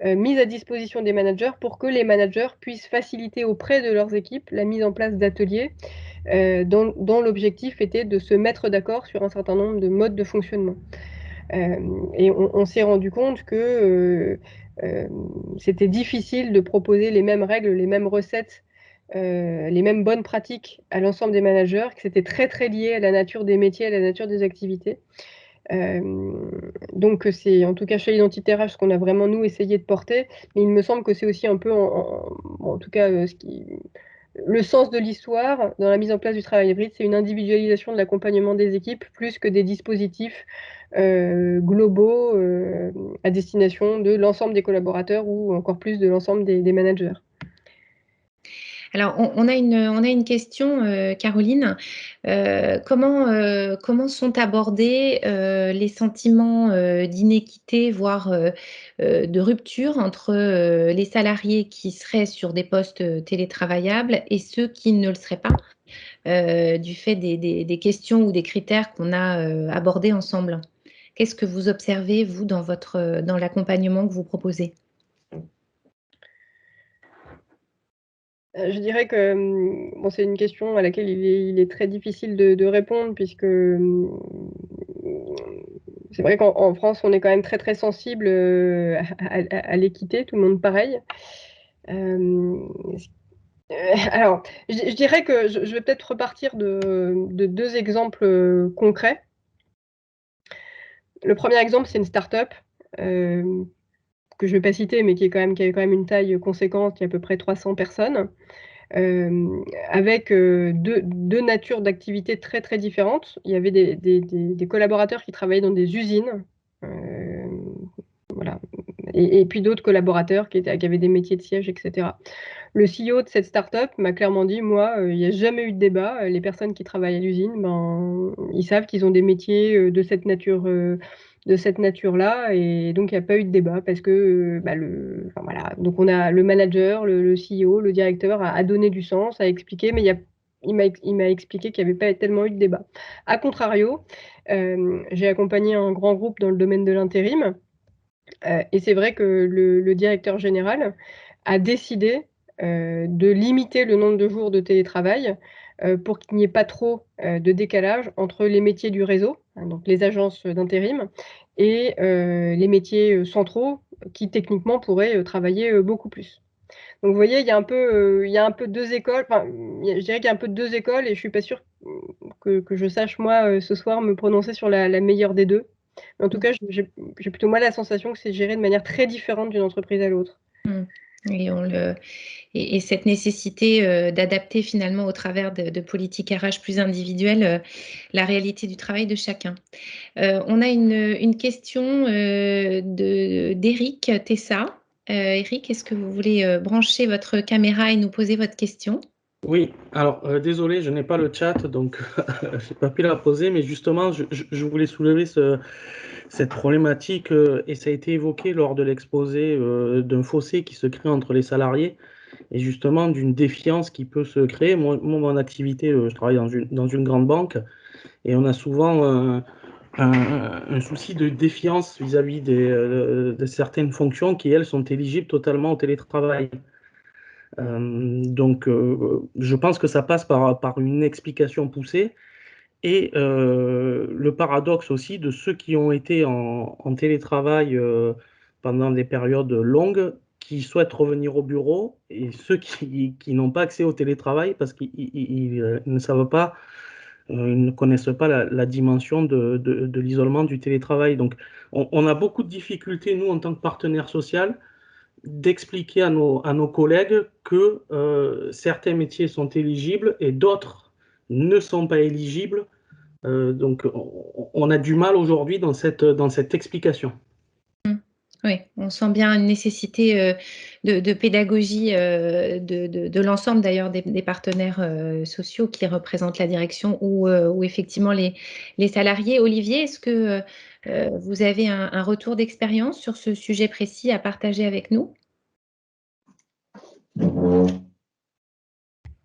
Speaker 8: mises à disposition des managers pour que les managers puissent faciliter auprès de leurs équipes la mise en place d'ateliers dont l'objectif était de se mettre d'accord sur un certain nombre de modes de fonctionnement. Et on s'est rendu compte que c'était difficile de proposer les mêmes règles, les mêmes recettes, les mêmes bonnes pratiques à l'ensemble des managers, que c'était très très lié à la nature des métiers, à la nature des activités. Donc c'est en tout cas chez Identité RH ce qu'on a vraiment nous essayé de porter, mais il me semble que c'est aussi un peu en tout cas le sens de l'histoire dans la mise en place du travail hybride, c'est une individualisation de l'accompagnement des équipes plus que des dispositifs globaux à destination de l'ensemble des collaborateurs ou encore plus de l'ensemble des managers.
Speaker 5: Alors, on a une question, Caroline. Comment sont abordés les sentiments d'inéquité, voire de rupture entre les salariés qui seraient sur des postes télétravaillables et ceux qui ne le seraient pas, du fait des questions ou des critères qu'on a abordés ensemble? Qu'est-ce que vous observez, vous, dans l'accompagnement que vous proposez?
Speaker 8: Je dirais que c'est une question à laquelle il est très difficile de répondre, puisque c'est vrai qu'en France, on est quand même très très sensible à l'équité, tout le monde pareil. Alors, je dirais que je vais peut-être repartir de 2 exemples concrets. Le premier exemple, c'est une start-up que je ne vais pas citer, mais qui avait quand même une taille conséquente, qui est à peu près 300 personnes. Avec deux natures d'activités très très différentes. Il y avait des collaborateurs qui travaillaient dans des usines, voilà, et puis d'autres collaborateurs qui avaient des métiers de siège, etc. Le CEO de cette start-up m'a clairement dit, moi, il n'y a jamais eu de débat. Les personnes qui travaillent à l'usine, ils savent qu'ils ont des métiers de cette nature-là, et donc il n'y a pas eu de débat parce que voilà. Donc on a le manager, le CEO, le directeur a donné du sens, a expliqué, mais il m'a expliqué qu'il n'y avait pas tellement eu de débat. A contrario, j'ai accompagné un grand groupe dans le domaine de l'intérim, et c'est vrai que le directeur général a décidé de limiter le nombre de jours de télétravail pour qu'il n'y ait pas trop de décalage entre les métiers du réseau, hein, donc les agences d'intérim, et les métiers centraux qui techniquement pourraient travailler beaucoup plus. Donc vous voyez, il y a un peu 2 écoles, je dirais qu'il y a un peu 2 écoles, et je ne suis pas sûre que je sache moi ce soir me prononcer sur la meilleure des 2. Mais en tout cas, j'ai plutôt moi la sensation que c'est géré de manière très différente d'une entreprise à l'autre.
Speaker 5: Et cette nécessité d'adapter finalement au travers de politiques RH plus individuelles la réalité du travail de chacun. On a une question d'Éric Tessa Eric, est-ce que vous voulez brancher votre caméra et nous poser votre question?
Speaker 9: Oui, alors désolé, je n'ai pas le chat, donc je n'ai pas pu la poser, mais justement, je voulais soulever cette problématique, et ça a été évoqué lors de l'exposé d'un fossé qui se crée entre les salariés, et justement d'une défiance qui peut se créer. Moi, mon activité, je travaille dans une grande banque, et on a souvent un souci de défiance vis-à-vis de certaines fonctions qui, elles, sont éligibles totalement au télétravail. Donc, je pense que ça passe par une explication poussée et le paradoxe aussi de ceux qui ont été en télétravail pendant des périodes longues, qui souhaitent revenir au bureau, et ceux qui n'ont pas accès au télétravail parce qu'ils ne savent pas, ils ne connaissent pas la dimension de l'isolement du télétravail. Donc, on a beaucoup de difficultés, nous, en tant que partenaire social, d'expliquer à nos collègues que certains métiers sont éligibles et d'autres ne sont pas éligibles. Donc, on a du mal aujourd'hui dans cette explication.
Speaker 5: Oui, on sent bien une nécessité de pédagogie de l'ensemble d'ailleurs des partenaires sociaux qui représentent la direction ou effectivement les salariés. Olivier, est-ce que vous avez un retour d'expérience sur ce sujet précis à partager avec nous?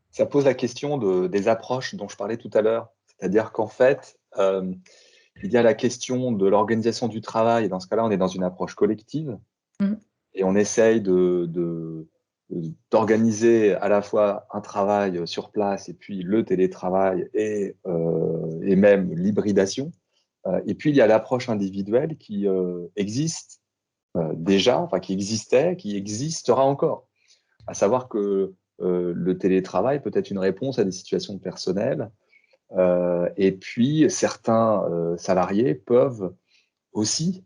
Speaker 7: Ça pose la question des approches dont je parlais tout à l'heure. C'est-à-dire qu'en fait, il y a la question de l'organisation du travail. Et dans ce cas-là, on est dans une approche collective. Et on essaye d'organiser à la fois un travail sur place et puis le télétravail et même l'hybridation. Et puis, il y a l'approche individuelle qui existe déjà, enfin qui existait, qui existera encore. À savoir que le télétravail peut être une réponse à des situations personnelles. Et puis, certains salariés peuvent aussi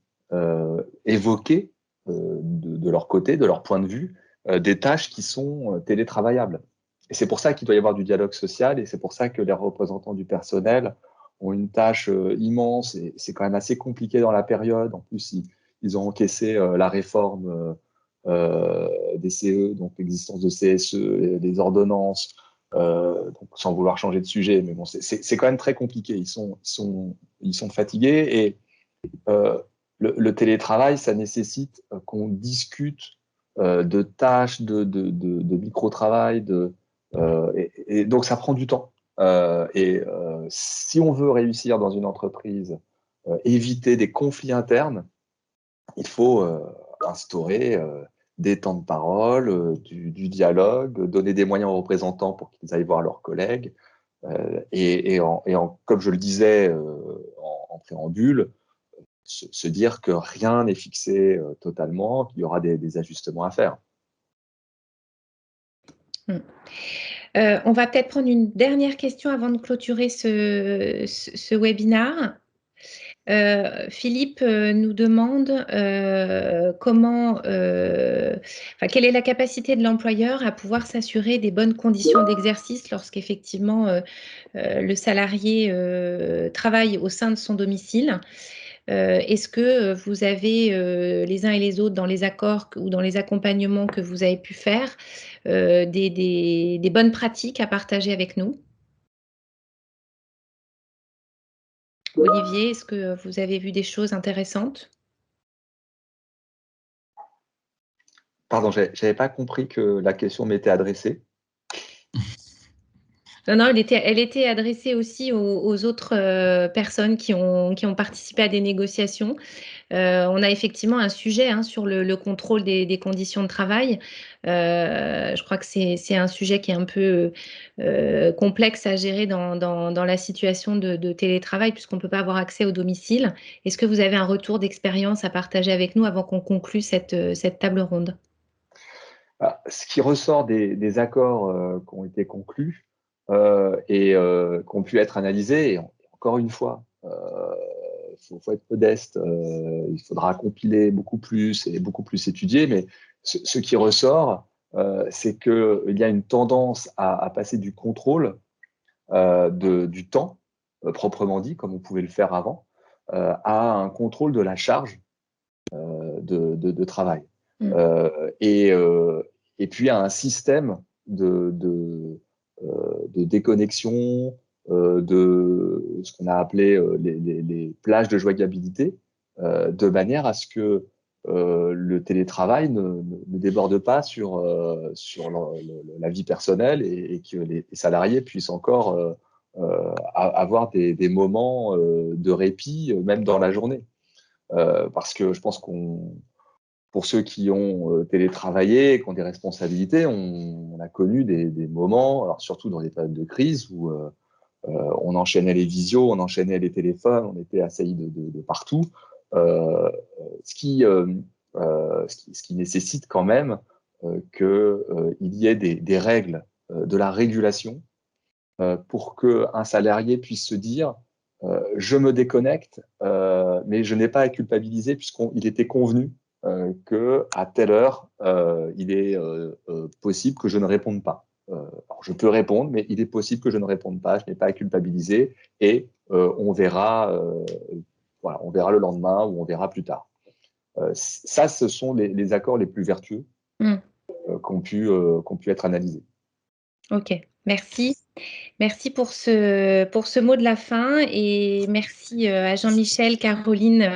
Speaker 7: évoquer de leur côté, de leur point de vue, des tâches qui sont télétravaillables. Et c'est pour ça qu'il doit y avoir du dialogue social, et c'est pour ça que les représentants du personnel ont une tâche immense, et c'est quand même assez compliqué dans la période. En plus, ils ont encaissé la réforme des CE, donc l'existence de CSE, des ordonnances, donc sans vouloir changer de sujet, mais bon, c'est quand même très compliqué. Ils sont fatigués, et le télétravail, ça nécessite qu'on discute de tâches, de micro-travail, et donc ça prend du temps. Si on veut réussir dans une entreprise, éviter des conflits internes, il faut instaurer des temps de parole, du dialogue, donner des moyens aux représentants pour qu'ils aillent voir leurs collègues. Comme je le disais en préambule, se dire que rien n'est fixé totalement, qu'il y aura des ajustements à faire.
Speaker 5: On va peut-être prendre une dernière question avant de clôturer ce webinaire. Philippe nous demande quelle est la capacité de l'employeur à pouvoir s'assurer des bonnes conditions d'exercice lorsqu'effectivement le salarié travaille au sein de son domicile. Est-ce que vous avez les uns et les autres dans les accords ou dans les accompagnements que vous avez pu faire des bonnes pratiques à partager avec nous? Olivier, est-ce que vous avez vu des choses intéressantes?
Speaker 7: Pardon, je n'avais pas compris que la question m'était adressée.
Speaker 5: Non, elle était adressée aussi aux autres personnes qui ont participé à des négociations. On a effectivement un sujet sur le contrôle des conditions de travail. Je crois que c'est un sujet qui est un peu complexe à gérer dans la situation de télétravail, puisqu'on ne peut pas avoir accès au domicile. Est-ce que vous avez un retour d'expérience à partager avec nous avant qu'on conclue cette table ronde?
Speaker 7: Ce qui ressort des accords qui ont été conclus et qui ont pu être analysés, et encore une fois, il faut être modeste, il faudra compiler beaucoup plus et beaucoup plus étudier, mais ce qui ressort, c'est qu'il y a une tendance à passer du contrôle du temps, proprement dit, comme on pouvait le faire avant, à un contrôle de la charge de travail. Et puis un système de déconnexion, de ce qu'on a appelé les plages de joignabilité, de manière à ce que le télétravail ne déborde pas sur la vie personnelle et que les salariés puissent encore avoir des moments de répit, même dans la journée. Parce que je pense pour ceux qui ont télétravaillé, qui ont des responsabilités, on a connu des moments, alors surtout dans des périodes de crise, où on enchaînait les visios, on enchaînait les téléphones, on était assaillis de partout, ce qui nécessite quand même qu'il y ait des règles de la régulation pour qu'un salarié puisse se dire je me déconnecte, mais je n'ai pas à culpabiliser puisqu'il était convenu qu'à telle heure, il est possible que je ne réponde pas. Alors je peux répondre, mais il est possible que je ne réponde pas, je n'ai pas à culpabiliser et on verra le lendemain ou on verra plus tard. Ça, ce sont les accords les plus vertueux qu'ont pu être analysés.
Speaker 5: Ok, merci. Merci pour ce mot de la fin et merci à Jean-Michel, Caroline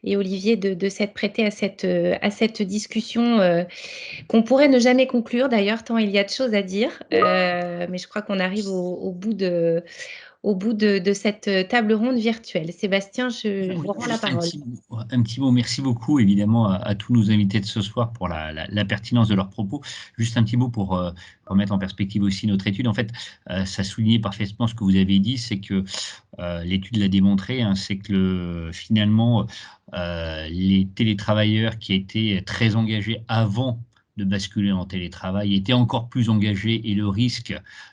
Speaker 5: et Olivier de s'être prêtés à cette discussion qu'on pourrait ne jamais conclure d'ailleurs, tant il y a de choses à dire. Mais je crois qu'on arrive au bout de cette table ronde virtuelle. Sébastien, je vous rends la parole.
Speaker 2: Un petit mot, merci beaucoup évidemment à tous nos invités de ce soir pour la pertinence de leurs propos. Juste un petit mot pour mettre en perspective aussi notre étude. En fait, ça soulignait parfaitement ce que vous avez dit, c'est que l'étude l'a démontré, hein, c'est que finalement, les télétravailleurs qui étaient très engagés avant de basculer en télétravail étaient encore plus engagés et le risque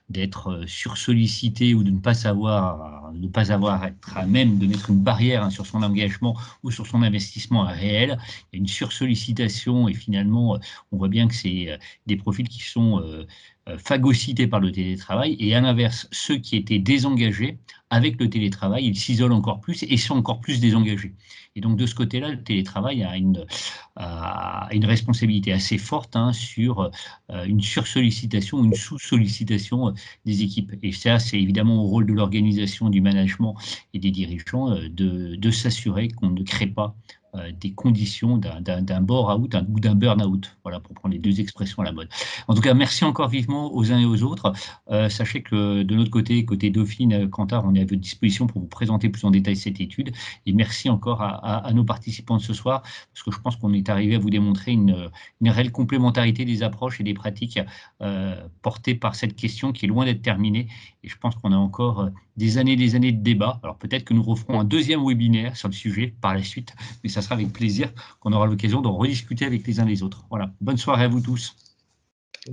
Speaker 2: d'être sursollicité ou de ne pas avoir être à même de mettre une barrière sur son engagement ou sur son investissement réel. Il y a une sursollicitation et finalement, on voit bien que c'est des profils qui sont phagocytés par le télétravail et à l'inverse, ceux qui étaient désengagés avec le télétravail, ils s'isolent encore plus et sont encore plus désengagés. Et donc de ce côté-là, le télétravail a une responsabilité assez forte sur une sursollicitation ou une sous-sollicitation des équipes. Et ça, c'est évidemment au rôle de l'organisation, du management et des dirigeants de s'assurer qu'on ne crée pas des conditions d'un bore-out ou d'un burn-out, voilà, pour prendre les deux expressions à la mode. En tout cas, merci encore vivement aux uns et aux autres. Sachez que de notre côté Dauphine, Kantar, on est à votre disposition pour vous présenter plus en détail cette étude. Et merci encore à nos participants de ce soir, parce que je pense qu'on est arrivé à vous démontrer une réelle complémentarité des approches et des pratiques portées par cette question qui est loin d'être terminée. Et je pense qu'on a encore des années de débat. Alors peut-être que nous referons un deuxième webinaire sur le sujet par la suite, mais ça sera avec plaisir qu'on aura l'occasion d'en rediscuter avec les uns les autres. Voilà, bonne soirée à vous tous.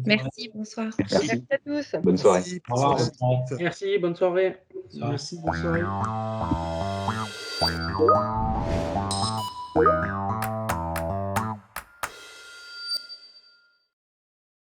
Speaker 5: Merci, bonsoir.
Speaker 7: Merci
Speaker 8: à tous.
Speaker 7: Bonne soirée.
Speaker 9: Au revoir. Merci, bonne soirée.
Speaker 1: Merci, bonne soirée.